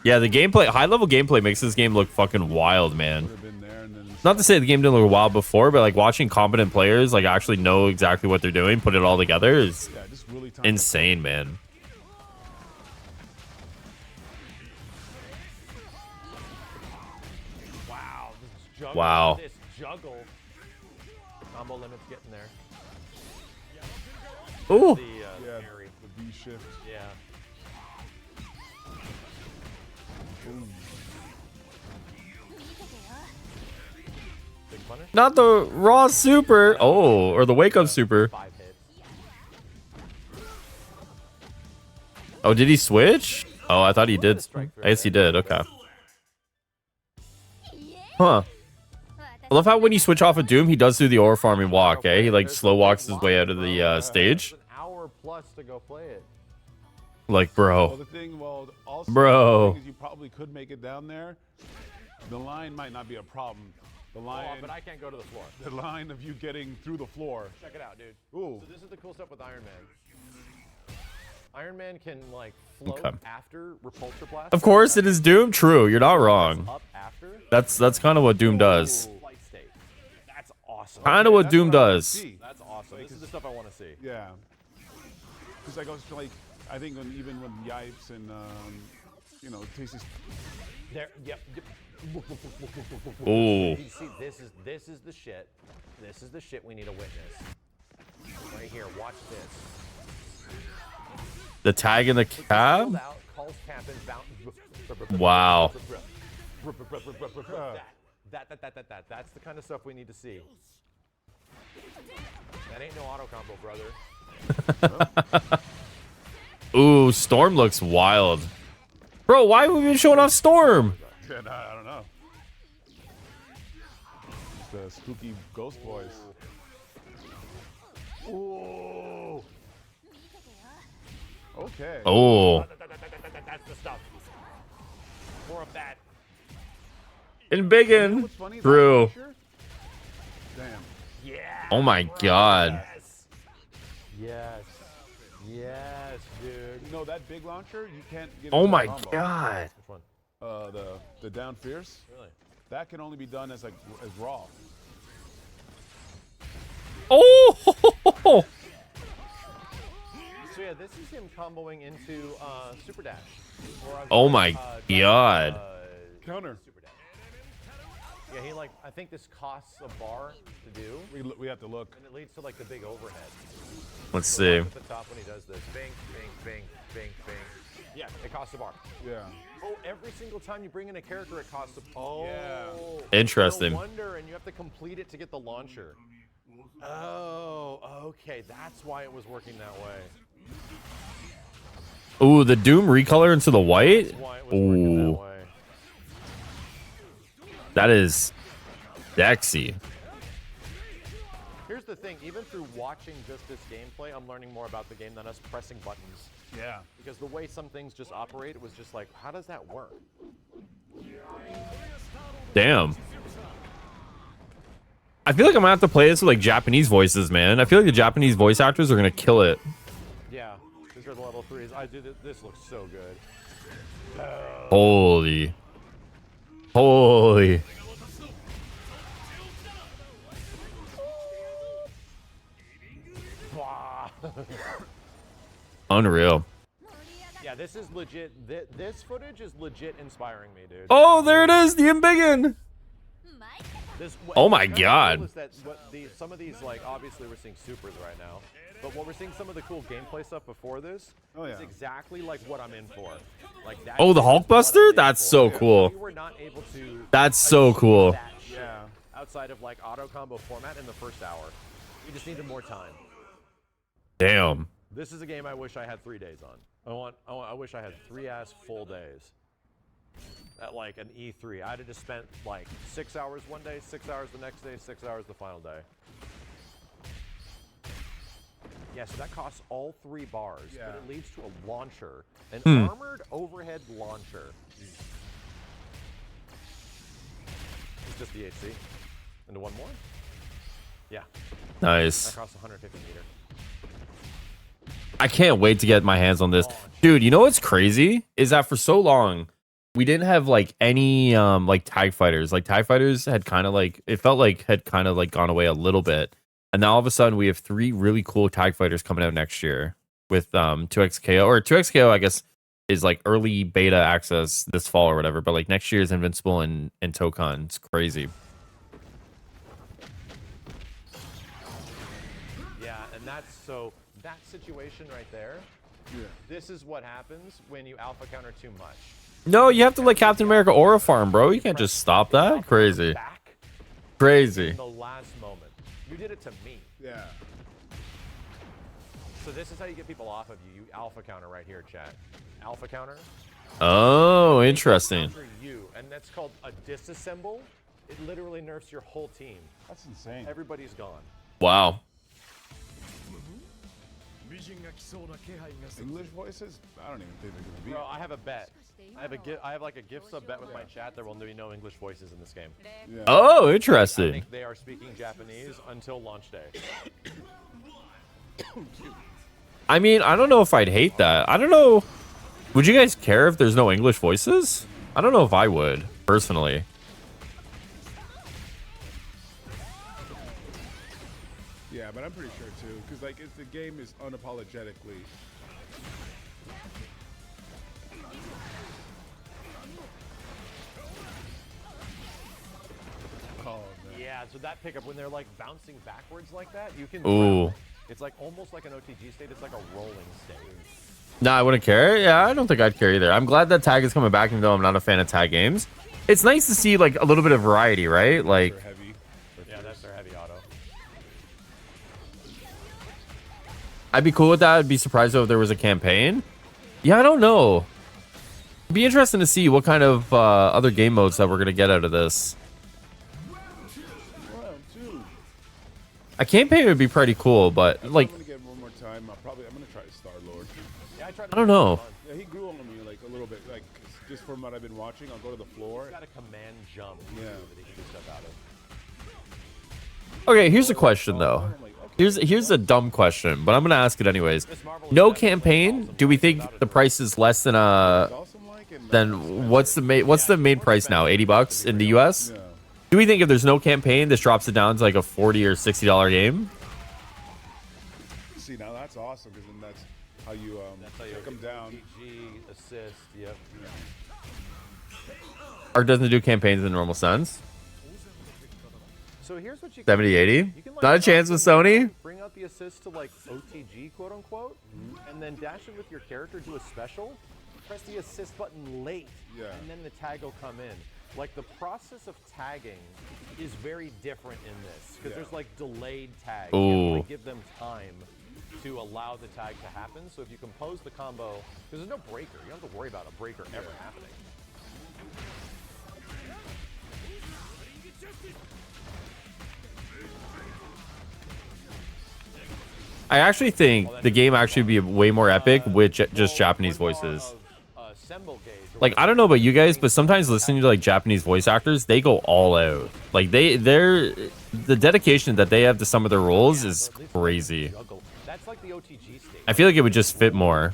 Yeah, the gameplay, high level gameplay makes this game look fucking wild, man. Would have been there and then. Not to say the game didn't look wild before, but like watching competent players like actually know exactly what they're doing, put it all together is Yeah, just really time. insane, man. Juggle Wow. This juggle. Combo limits getting there. Ooh. The Yeah, parry. the V shift. Yeah. Big punish. Not the raw super. Oh, or the wake up super. 5 hits. Oh, did he switch? Oh, I thought he did. I guess he did. Okay. Huh. I love how when you switch off of Doom, he does do the ore farming walk, eh? He like slow walks his way out of the stage. It's an hour plus to go play it. Like, Well, bro. the thing, well, also, Bro. the thing is you probably could make it down there. The line might not be a problem. The Oh, line, but I can't go to the floor. the line of you getting through the floor. Check it out, dude. Ooh. So this is the cool stuff with Iron Man. Iron Man can like float Okay. after repulsor blast. Of course, it is Doom. True, you're not wrong. Up after. That's kind of what Doom does. Flight state. That's awesome. Kind of what That's Doom what I wanna does. see. That's awesome. This is the stuff I want to see. Yeah. Because I goes to like, I think when, even when Yipes and, you know, Tasty. There. Yep. Ooh. You see, this is the shit. This is the shit we need to witness. Right here. Watch this. The tag in the cab? Out, calls Captain, Wow. That's the kind of stuff we need to see. That ain't no auto combo, brother. Ooh, Storm looks wild. Bro, why have we been showing off Storm? Yeah, no, I don't know. The spooky ghost boys. Ooh. Okay. Oh. That's the stuff. More of that. And You know biggin. what's funny? That True. launcher? Damn. Yeah. Oh my god. Yes. Yes, dude. You know that big launcher? You can't get. Oh into my the combo. god. Which one? The down fierce. Really? That can only be done as like as raw. Oh. So yeah, this is him comboing into Super Dash. Or, I'm Oh sorry, my god. Counter. Super Dash. Yeah, he like, I think this costs a bar to do, We have to look. and it leads to like the big overhead. Let's see. At the top when he does this, bing, bing, bing, bing, bing. Yeah, it costs a bar. Yeah. Oh, every single time you bring in a character, it costs a. Oh. Yeah. Interesting. No wonder, and you have to complete it to get the launcher. Oh, okay, that's why it was working that way. Ooh, the Doom recolor into the white? That's why it was working that Ooh, way. that is sexy. Here's the thing, even through watching just this gameplay, I'm learning more about the game than us pressing buttons. Yeah. Because the way some things just operate, it was just like, how does that work? Damn. I feel like I'm gonna have to play this with like Japanese voices, man. I feel like the Japanese voice actors are gonna kill it. Yeah, these are the level 3s. I did it. This looks so good. Holy. Holy. Wow. Unreal. Yeah, this is legit. This footage is legit inspiring me, dude. Oh, there it is, the Embiggen. Oh my what's kinda God. cool is that some of these, like, obviously we're seeing supers right now, but what we're seeing some of the cool gameplay stuff before this Oh, is yeah. exactly like what I'm in for. Like that. Oh, the is what Hulkbuster? I'm in That's for. so cool. We were not able to. That's so achieve cool. that shit Yeah. Outside of like auto combo format in the first hour, we just needed more time. Damn. This is a game I wish I had 3 days on. I wish I had 3 ass full days. At like an E3, I'd have just spent like 6 hours one day, 6 hours the next day, 6 hours the final day. Yeah, so that costs all 3 bars, Yeah. but it leads to a launcher, an Hmm. armored overhead launcher. It's just VHC. Into one more? Yeah, that Nice. costs 150 meter. I can't wait to get my hands on this. Dude, you know what's crazy? Is that for so long, we didn't have like any like TIE fighters. Like TIE fighters had kind of like, it felt like had kind of like gone away a little bit. And now all of a sudden we have 3 really cool TIE fighters coming out next year with 2XKO, or 2XKO, I guess, is like early beta access this fall or whatever. But like next year is Invincible and Tokon. It's crazy. And that's so that situation right there. Yeah. This is what happens when you alpha counter too much. No, you have to let Captain America aura farm, bro. You can't just stop that. Crazy. Back Crazy. in the last moment. You did it to me. Yeah. So this is how you get people off of you. You alpha counter right here, chat. Alpha counter. Oh, interesting. Counter you, and that's called a disassemble. It literally nerfs your whole team. That's insane. Everybody's gone. Wow. English voices? I don't even think they're gonna be. Bro, I have a bet. I have like a gift sub bet with my chat. There will be no English voices in this game. Yeah. Oh, I interesting. think they are speaking Japanese until launch day. I mean, I don't know if I'd hate that. I don't know. Would you guys care if there's no English voices? I don't know if I would, personally. Yeah, but I'm pretty sure too, because like if the game is unapologetically. Oh man. Yeah, so that pickup when they're like bouncing backwards like that, you can. Ooh. drown. It's like almost like an OTG state. It's like a rolling state. Nah, I wouldn't care. Yeah, I don't think I'd care either. I'm glad that tag is coming back, even though I'm not a fan of tag games. It's nice to see like a little bit of variety, right? Like, They're heavy. Yeah, that's their heavy auto. I'd be cool with that. I'd be surprised though if there was a campaign. Yeah, I don't know. It'd be interesting to see what kind of other game modes that we're gonna get out of this. Round two. A campaign would be pretty cool, but like, I'm gonna get one more time. I'm gonna try Star Lord. Yeah, I tried. I don't know. Yeah, he grew on me like a little bit. Like just from what I've been watching, I'll go to the floor. He's got a command jump. Yeah. That he can do stuff out of. Okay, here's a question though. Here's a dumb question, but I'm gonna ask it anyways. No campaign. Do we think the price is less than what's the main price now? $80 in the US? Yeah. Do we think if there's no campaign, this drops it down to like a $40 or $60 game? See, now that's awesome because then that's how you take them down. PG, assist, yep. Or doesn't it do campaigns in the normal sense? So here's what you 70, 80? You can, like, Not a chance with Sony? Bring out the assist to like OTG, quote unquote, and then dash it with your character, do a special, press the assist button late, Yeah. and then the tag will come in. Like the process of tagging is very different in this because there's like delayed tags. You have to, like, give them time to allow the tag to happen. So if you compose the combo, because there's no breaker, you don't have to worry about a breaker ever happening. I actually think the game actually would be way more epic with just Japanese voices. Like, I don't know about you guys, but sometimes listening to like Japanese voice actors, they go all out. Like they're the dedication that they have to some of their roles is crazy. That's like the OTG state. I feel like it would just fit more.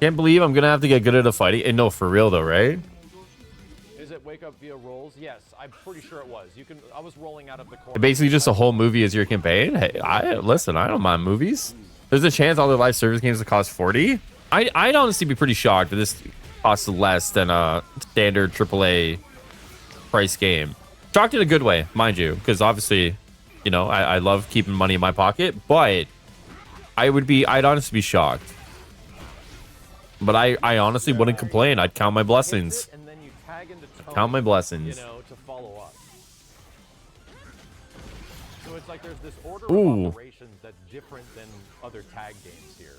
Can't believe I'm gonna have to get good at a fighting. And no, for real though, right? Is it wake up via rolls? Yes, I'm pretty sure it was. You can. I was rolling out of the corner. Basically, just a whole movie as your campaign. Hey, I don't mind movies. There's a chance all their live service games will cost 40. I'd honestly be pretty shocked if this costs less than a standard AAA price game. Shocked in a good way, mind you, because obviously, you know, I love keeping money in my pocket, but I'd honestly be shocked. But I honestly wouldn't complain. I'd count my blessings. And then you tag into tone, Count my blessings. You know, to follow up. So it's like there's this order Ooh. of operations that's different than other tag games here.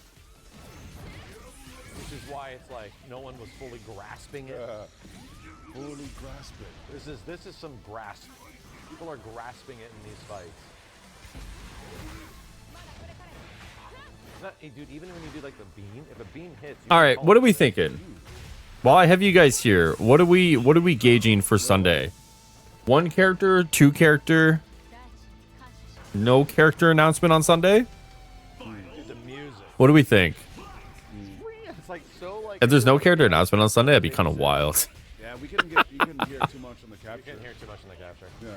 Which is why it's like no one was fully grasping it. Fully grasp it. This is some grasp. People are grasping it in these fights. Hey, dude, even when you do like the beam, if a beam hits. All right, what are we thinking? While I have you guys here, what are we gauging for Sunday? One character, two character, no character announcement on Sunday? The music. What do we think? It's like so like. If there's no character announcement on Sunday, that'd be kind of wild. Yeah, you couldn't hear too much on the capture. You can't hear too much in the capture. Yeah.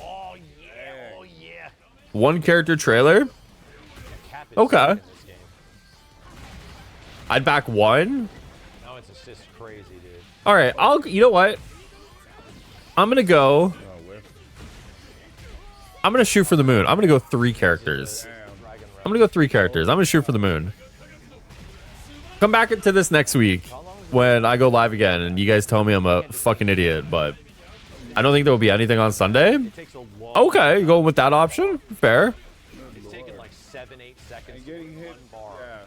Oh yeah! Oh yeah! One character trailer? Cap is Okay. sick in this game. I'd back one. Now it's assist crazy, dude. All right, you know what? I'm gonna go. Oh, whiff. I'm gonna shoot for the moon. I'm gonna go 3 characters. I'm gonna go 3 characters. I'm gonna shoot for the moon. Come back to this next week when I go live again, and you guys tell me I'm a fucking idiot. But I don't think there will be anything on Sunday. Okay, going with that option. Fair. It's taking like 7-8 seconds. And getting hit. Yeah.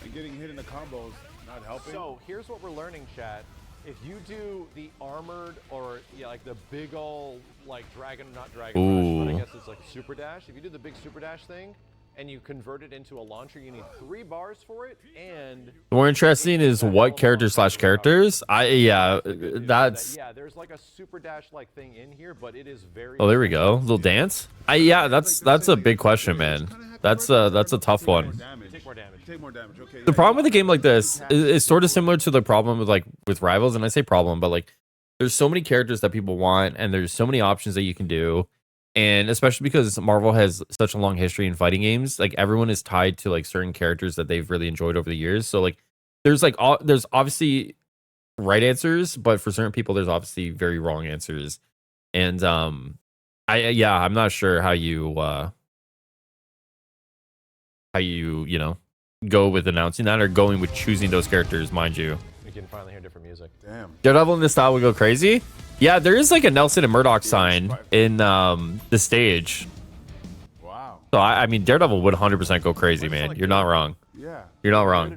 And getting hit in the combos not helping. So here's what we're learning, chat. If you do the armored or like the big ol' like dragon, not dragon rush, but I guess it's like a super dash. If you do the big super dash thing and you convert it into a launcher, you need 3 bars for it. And The more interesting is what characters. That's. yeah, there's like a super dash like thing in here, but it is very. Oh, there we go. Little dance. That's a big question, man. That's a tough one. Take more damage. Take more damage. Okay. The problem with a game like this is sort of similar to the problem with Rivals, and I say problem, but like there's so many characters that people want, and there's so many options that you can do, and especially because Marvel has such a long history in fighting games, like everyone is tied to like certain characters that they've really enjoyed over the years. So like there's obviously right answers, but for certain people there's obviously very wrong answers, and I'm not sure how you go with announcing that or going with choosing those characters, mind you. We can finally hear different music. Damn. Daredevil in this style would go crazy. Yeah, there is like a Nelson and Murdoch sign in the stage. Wow. So I mean Daredevil would 100% go crazy, man. You're not wrong. Yeah. You're not wrong.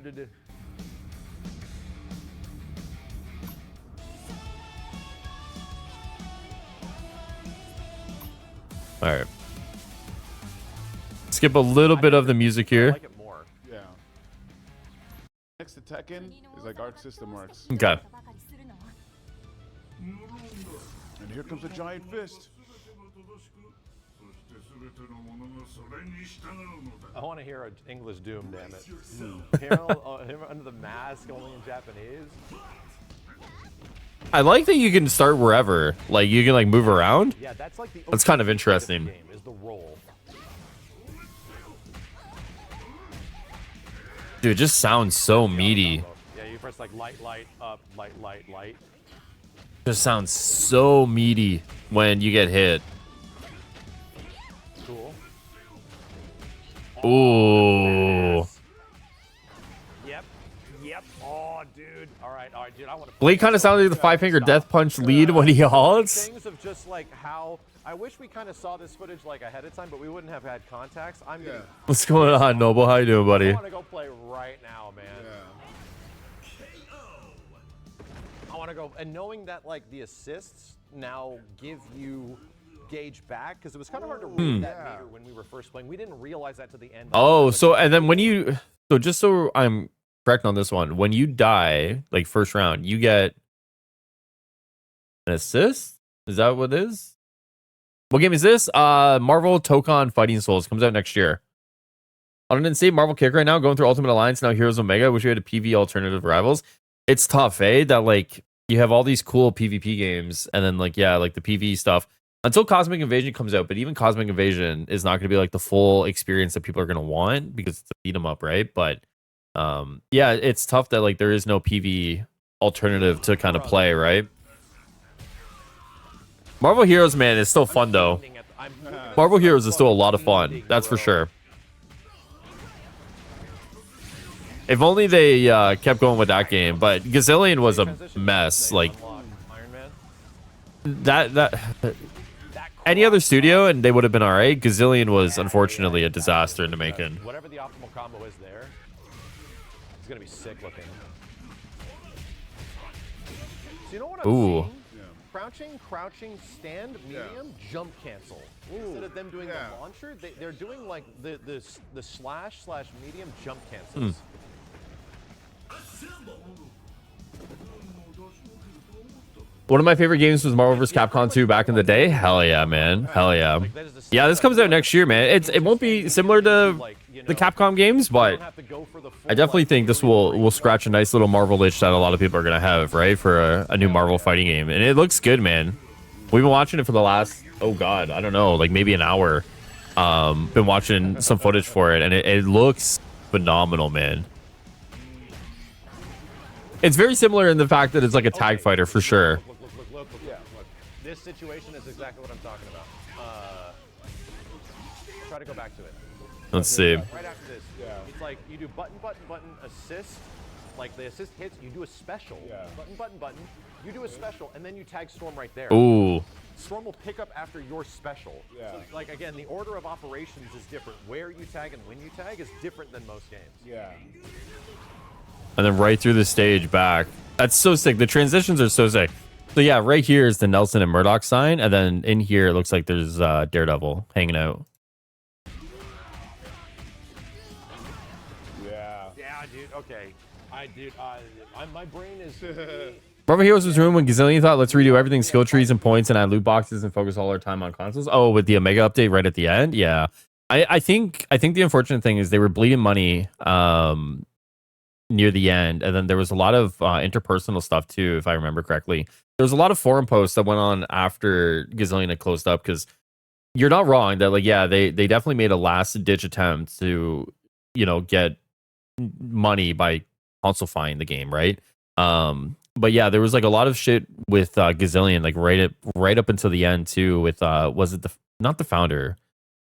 All right. Skip a little bit of the music I here. like it more. Yeah. Next to Tekken is like Arc System Works. Okay. And here comes a giant fist. I want to hear an English Doom, damn it. Him under the mask, only in Japanese. I like that you can start wherever. Like you can like move around. Yeah, that's like the. That's kind of OG interesting. Game is the roll. Dude, it just sounds so meaty. Yeah, you press like light, up, light. Just sounds so meaty when you get hit. Cool. Ooh. Yep. Oh, dude. All right, dude. I want to. Blade kind of sounded like the 5-finger death punch lead when he halts. Things of just like how I wish we kind of saw this footage like ahead of time, but we wouldn't have had contacts. I'm getting. What's going on, Noble? How you doing, buddy? I want to go play right now, man. I want to go, and knowing that like the assists now give you gauge back, because it was kind of hard to read that meter when we were first playing. We didn't realize that to the end. Oh, so and then when you just so I'm correct on this one, when you die like first round, you get an assist. Is that what it is? What game is this? Marvel Tokon Fighting Souls comes out next year. On an insane Marvel kick right now, going through Ultimate Alliance, now Heroes Omega. Wish we had a PV alternative Rivals. It's tough, eh? That like you have all these cool PvP games, and then like like the PV stuff until Cosmic Invasion comes out. But even Cosmic Invasion is not going to be like the full experience that people are going to want because it's a beat 'em up, right? But it's tough that like there is no PV alternative to kind of play, right? Marvel Heroes, man, is still fun though. Marvel Heroes is still a lot of fun. That's for sure. If only they kept going with that game, but Gazillion was a mess. Like that any other studio and they would have been all right. Gazillion was unfortunately a disaster in the making. Whatever the optimal combo is there, it's gonna be sick looking. So you know what I'm seeing? Crouching, stand, medium, jump cancel. Instead of them doing the launcher, they're doing like the slash medium jump cancels. One of my favorite games was Marvel vs. Capcom 2 back in the day. Hell yeah, man. Hell yeah. Yeah, this comes out next year, man. It won't be similar to the Capcom games, but I definitely think this will scratch a nice little Marvel itch that a lot of people are going to have, right? For a new Marvel fighting game. And it looks good, man. We've been watching it for the last, oh God, I don't know, like maybe an hour. Been watching some footage for it, and it looks phenomenal, man. It's very similar in the fact that it's like a tag fighter for sure. Look. This situation is exactly what I'm talking about. Try to go back to it. Let's see. Right after this, it's like you do button, assist. Like the assist hits, you do a special. Button, you do a special, and then you tag Storm right there. Ooh. Storm will pick up after your special. So, like, again, the order of operations is different. Where you tag and when you tag is different than most games. Yeah. And then right through the stage back. That's so sick. The transitions are so sick. So yeah, right here is the Nelson and Murdoch sign, and then in here it looks like there's Daredevil hanging out. Yeah, dude. Okay. My brain is. Marvel Heroes was ruined when Gazillion thought, let's redo everything, skill trees and points, and add loot boxes and focus all our time on consoles. Oh, with the Omega update right at the end, yeah. I think the unfortunate thing is they were bleeding money near the end, and then there was a lot of interpersonal stuff too, if I remember correctly. There was a lot of forum posts that went on after Gazillion had closed up, because you're not wrong that, like, yeah, they definitely made a last ditch attempt to, you know, get money by consolifying the game, right? But yeah, there was like a lot of shit with Gazillion, like right up until the end too. With was it not the founder,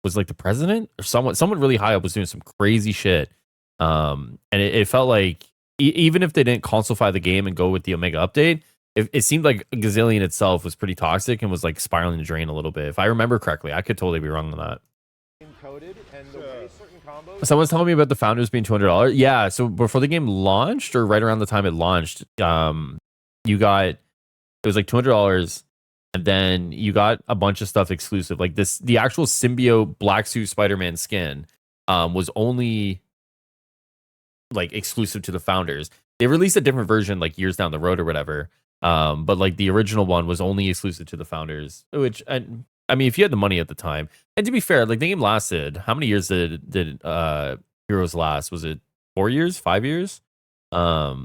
was like the president or someone really high up was doing some crazy shit. And it felt like even if they didn't consolify the game and go with the Omega update, it seemed like Gazillion itself was pretty toxic and was like spiraling the drain a little bit. If I remember correctly, I could totally be wrong on that. Encoded and the way certain combos. Someone's telling me about the founders being $200. Yeah, so before the game launched, or right around the time it launched, you got, it was like $200, and then you got a bunch of stuff exclusive. Like the actual symbiote black suit Spider-Man skin was only like exclusive to the founders. They released a different version like years down the road or whatever. But like the original one was only exclusive to the founders, which I mean, if you had the money at the time, and to be fair, like the game lasted, how many years did Heroes last? Was it 4 years, 5 years? I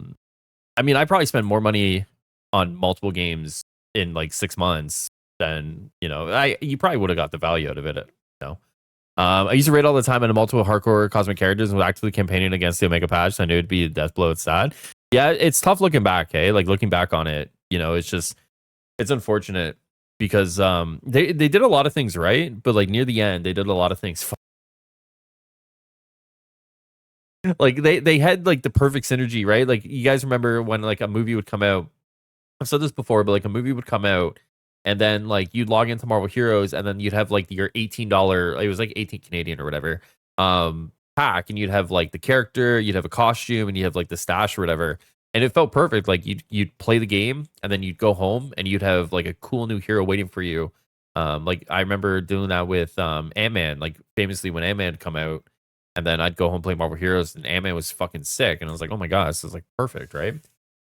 mean, I probably spent more money on multiple games in like 6 months than, you know, you probably would have got the value out of it. You know, I used to raid all the time into multiple hardcore cosmic characters and was actively campaigning against the Omega patch. So I knew it'd be a death blow. It's sad. Yeah, it's tough looking back. Hey, like looking back on it, you know, it's unfortunate. Because they did a lot of things right, but like near the end, they did a lot of things. Like they had like the perfect synergy, right? Like you guys remember when like a movie would come out. I've said this before, but like a movie would come out, and then like you'd log into Marvel Heroes, and then you'd have like your $18, it was like 18 Canadian or whatever, pack, and you'd have like the character, you'd have a costume, and you have like the stash or whatever. And it felt perfect. Like you'd play the game, and then you'd go home, and you'd have like a cool new hero waiting for you. Like I remember doing that with Ant-Man, like famously when Ant-Man would come out, and then I'd go home play Marvel Heroes, and Ant-Man was fucking sick, and I was like, oh my god, this is like perfect, right?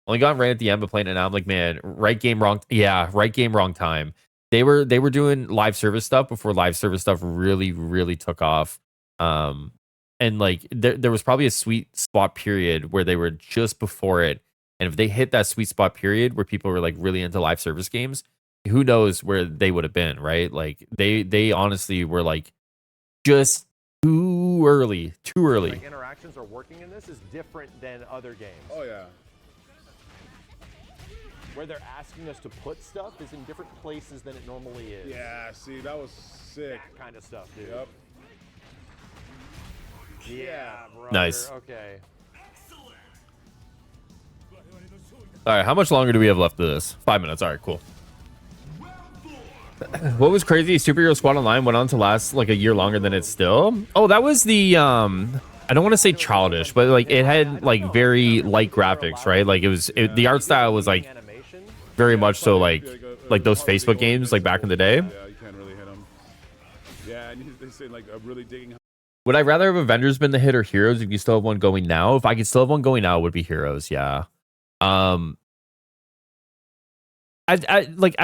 Only got right at the end, but playing it now, I'm like, man, right game, wrong. Yeah, right game, wrong time. They were doing live service stuff before live service stuff really took off. And like there was probably a sweet spot period where they were just before it. And if they hit that sweet spot period where people were like really into live service games, who knows where they would have been, right? Like they honestly were like just too early. Like interactions are working in this is different than other games. Oh yeah. Where they're asking us to put stuff is in different places than it normally is. Yeah, see, that was sick. That kind of stuff, dude. Yep. Yeah, brother. Nice. Okay. All right, how much longer do we have left of this? 5 minutes. All right, cool. What was crazy? Superhero Squad Online went on to last like a year longer than it's still. Oh, that was the I don't want to say childish, but like it had like very light graphics, right? Like the art style was like very much so like those Facebook games like back in the day. Yeah, you can't really hit them. Yeah, and they say like really digging. Would I rather have Avengers been the hit or Heroes if you still have one going now? If I could still have one going now, it would be Heroes, yeah. At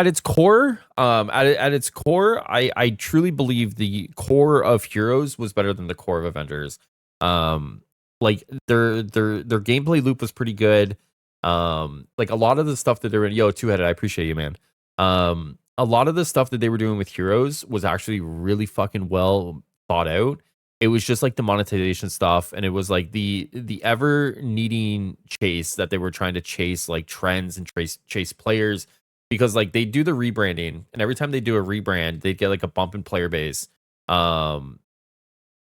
its core, I truly believe the core of Heroes was better than the core of Avengers. Like their gameplay loop was pretty good. Like a lot of the stuff that they were in, yo, two-headed, I appreciate you, man. A lot of the stuff that they were doing with Heroes was actually really fucking well thought out. It was just like the monetization stuff, and it was like the ever needing chase that they were trying to chase like trends and chase players because like they do the rebranding, and every time they do a rebrand, they get like a bump in player base. And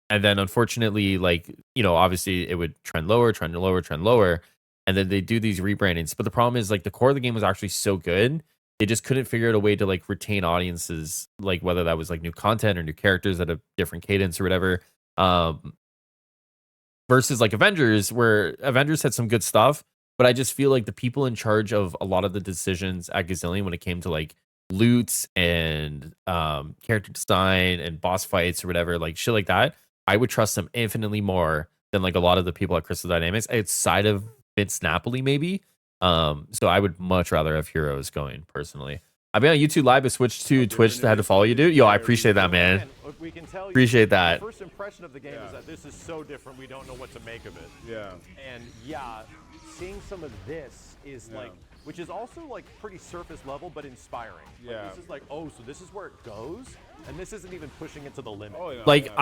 then unfortunately, like, obviously it would trend lower, trend lower, trend lower. And then they do these rebrandings. But the problem is like the core of the game was actually so good. They just couldn't figure out a way to like retain audiences, like whether that was like new content or new characters at a different cadence or whatever. Versus like Avengers, where Avengers had some good stuff, but I just feel like the people in charge of a lot of the decisions at Gazillion when it came to like loots and character design and boss fights or whatever, like shit like that, I would trust them infinitely more than like a lot of the people at Crystal Dynamics outside of Vince Napoli, maybe. So I would much rather have Heroes going personally. I've been on YouTube Live, but switched to Twitch to had to follow you, dude. Yo, I appreciate that, man. We can tell Appreciate that. The first impression of the game is that this is so different, we don't know what to make of it. Yeah. And yeah, seeing some of this is like, which is also like pretty surface level, but inspiring. Yeah. Like, this is like, oh, so this is where it goes, and this isn't even pushing it to the limit. Oh, yeah. Like Yeah.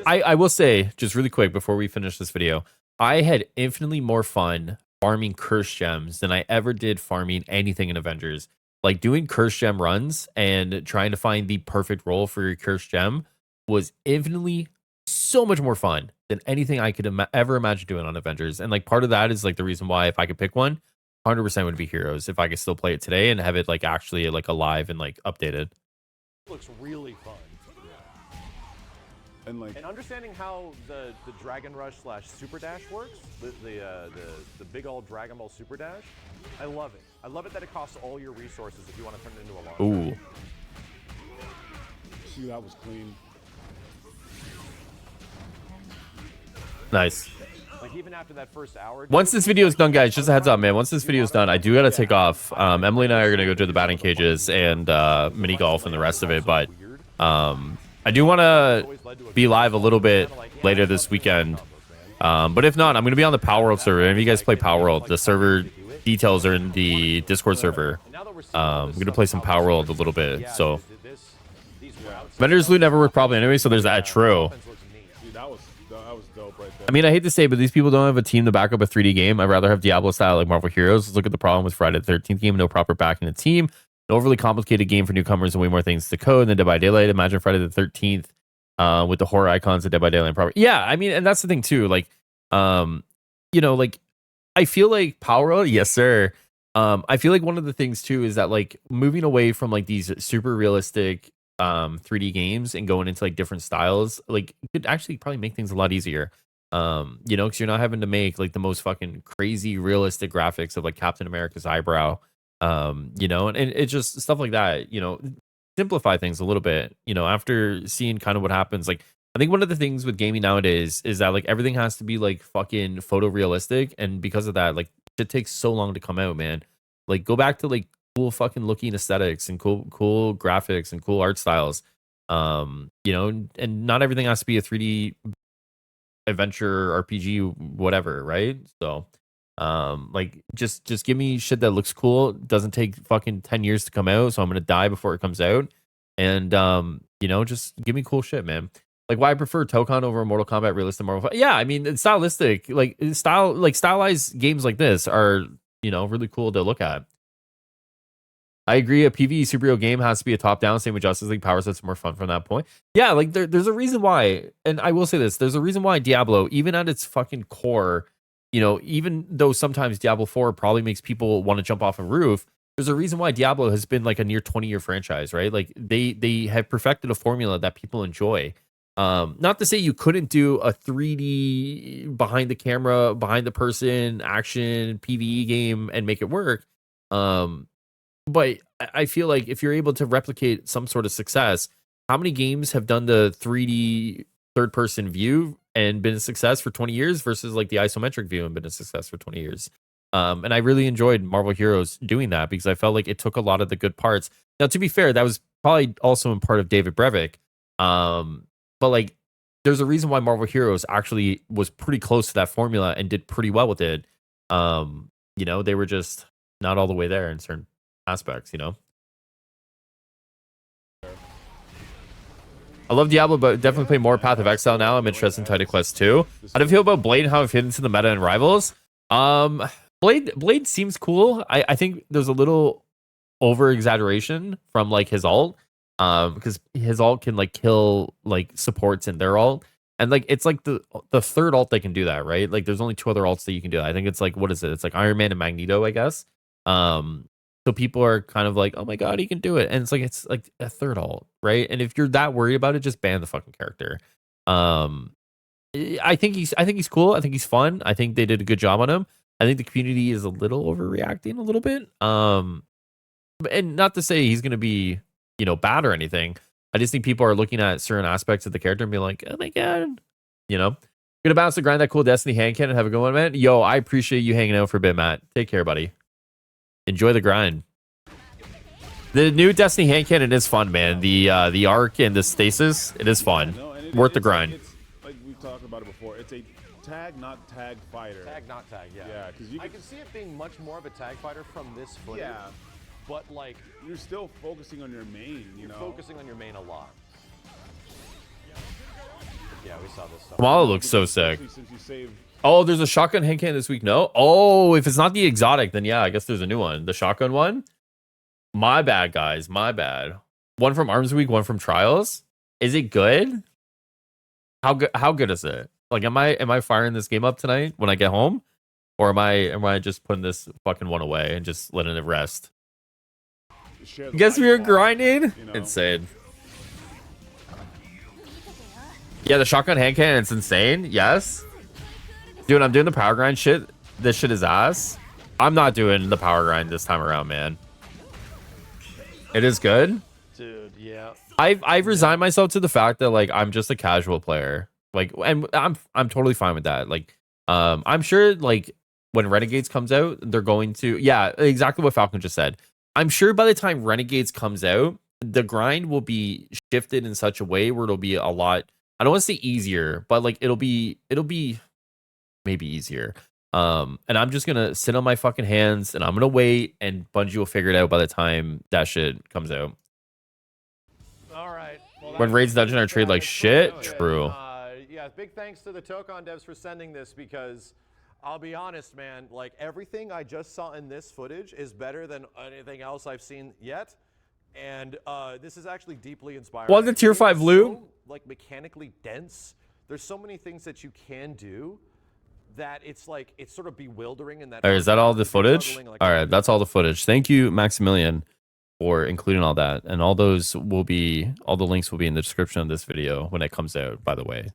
I will say just really quick before we finish this video, I had infinitely more fun farming curse gems than I ever did farming anything in Avengers. Like doing curse gem runs and trying to find the perfect role for your curse gem was infinitely so much more fun than anything I could ever imagine doing on Avengers. And like part of that is like the reason why if I could pick one, 100% would be Heroes if I could still play it today and have it like actually like alive and like updated. It looks really fun. And like, And understanding how the Dragon Rush / Super Dash works, the big old Dragon Ball Super Dash, I love it. I love it that it costs all your resources if you want to turn it into a launcher. Ooh. see, that was clean. Nice. Like even after that first hour. Once this video is done, guys, just a heads up, man. Once this video is done, I do gotta take off. Emily and I are gonna go do the batting cages and mini golf and the rest of it. But I do want to be live a little bit later this weekend. But if not, I'm gonna be on the Power World server. If you guys play Power World, the server details are in the Discord server. I'm gonna play some Power World a little bit. So vendors loot never worked probably anyway. So there's that. True. Dude, that was dope right there. I mean, I hate to say, but these people don't have a team to back up a 3D game. I'd rather have Diablo style like Marvel Heroes. Let's look at the problem with Friday the 13th game. No proper backing the team. An overly complicated game for newcomers and way more things to code than Dead by Daylight. Imagine Friday the 13th with the horror icons of Dead by Daylight proper. Yeah, I mean, and that's the thing too. Like, like I feel like Power, yes, sir. I feel like one of the things too is that like moving away from like these super realistic 3D games and going into like different styles, like could actually probably make things a lot easier. Because you're not having to make like the most fucking crazy realistic graphics of like Captain America's eyebrow. And it's just stuff like that, simplify things a little bit, after seeing kind of what happens. Like I think one of the things with gaming nowadays is that like everything has to be like fucking photorealistic, and because of that, like it takes so long to come out, man. Like go back to like cool fucking looking aesthetics and cool graphics and cool art styles. And not everything has to be a 3D adventure RPG whatever, right? So like just give me shit that looks cool. It doesn't take fucking 10 years to come out, so I'm gonna die before it comes out. And just give me cool shit, man. Like why I prefer Tokon over Mortal Kombat realistic Marvel. Yeah, I mean it's stylistic. Like stylized games like this are really cool to look at. I agree. A PvE superhero game has to be a top-down. Same with Justice League. Power sets more fun from that point. Yeah, like there's a reason why, and I will say this: there's a reason why Diablo, even at its fucking core, even though sometimes Diablo 4 probably makes people want to jump off a roof, there's a reason why Diablo has been like a near 20-year franchise, right? Like they have perfected a formula that people enjoy. Not to say you couldn't do a 3D behind the camera, behind the person action PvE game and make it work. But I feel like if you're able to replicate some sort of success, how many games have done the 3D third person view and been a success for 20 years versus like the isometric view and been a success for 20 years? And I really enjoyed Marvel Heroes doing that because I felt like it took a lot of the good parts. Now, to be fair, that was probably also in part of David Brevik. But like, there's a reason why Marvel Heroes actually was pretty close to that formula and did pretty well with it. They were just not all the way there in certain aspects, I love Diablo, but definitely play more Path of Exile now. I'm interested in Titan Quest 2. How do you feel about Blade and how it fits into the meta and Rivals? Blade seems cool. I think there's a little over exaggeration from like his ult, because his ult can like kill like supports in their ult, and like it's like the third ult that can do that, right? Like there's only 2 other ults that you can do that. I think it's like, what is it? It's like Iron Man and Magneto, I guess. So people are kind of like, oh my god, he can do it, and it's like a third ult, right? And if you're that worried about it, just ban the fucking character. I think he's cool. I think he's fun. I think they did a good job on him. I think the community is a little overreacting a little bit. And not to say he's gonna be, you know, bad or anything. I just think people are looking at certain aspects of the character and being like, oh my god, you know. Gonna bounce to grind that cool Destiny hand cannon. Have a good one, man. Yo, I appreciate you hanging out for a bit, Matt. Take care, buddy. Enjoy the grind. The new Destiny hand cannon is fun, man. The arc and the stasis, it is fun. No, and Worth the grind. It's like we've talked about it before. It's a tag, not tag fighter. Tag, not tag, yeah. Yeah, because I can see it being much more of a tag fighter from this footage. Yeah, But like, you're still focusing on your main. You know, focusing on your main a lot. Yeah, we saw this stuff. Kamala looks so sick. Since you saved. Oh, there's a shotgun hand cannon this week. No. Oh, if it's not the exotic, then yeah, I guess there's a new one. The shotgun one. My bad, guys. My bad. One from Arms Week, one from Trials. Is it good? How good? How good is it? Like, am I firing this game up tonight when I get home, or am I just putting this fucking one away and just letting it rest? Guess we were grinding. You know. Insane. Yeah, the shotgun hand cannon, it's insane. Yes. Dude, I'm doing the power grind shit. This shit is ass. I'm not doing the power grind this time around, man. It is good. Dude, yeah. I've resigned myself to the fact that like I'm just a casual player. Like, and I'm totally fine with that. Like, I'm sure like when Renegades comes out, they're going to, yeah, exactly what Falcon just said. I'm sure by the time Renegades comes out, the grind will be shifted in such a way where it'll be a lot, I don't want to say easier, but like it'll be maybe easier. And I'm just gonna sit on my fucking hands and I'm gonna wait, and Bungie will figure it out by the time that shit comes out. All right. Well, When raids dungeon are treated like shit, true. Yeah, big thanks to the Tokon devs for sending this, because I'll be honest, man, like everything I just saw in this footage is better than anything else I've seen yet. And this is actually deeply inspiring. Well, the tier 5 loot, so, like mechanically dense. There's so many things that you can do that it's like it's sort of bewildering in that. or is that all the footage? Like, All right, that's all the footage. Thank you, Maximillian, for including all that. And all those will be, all the links will be in the description of this video when it comes out, by the way.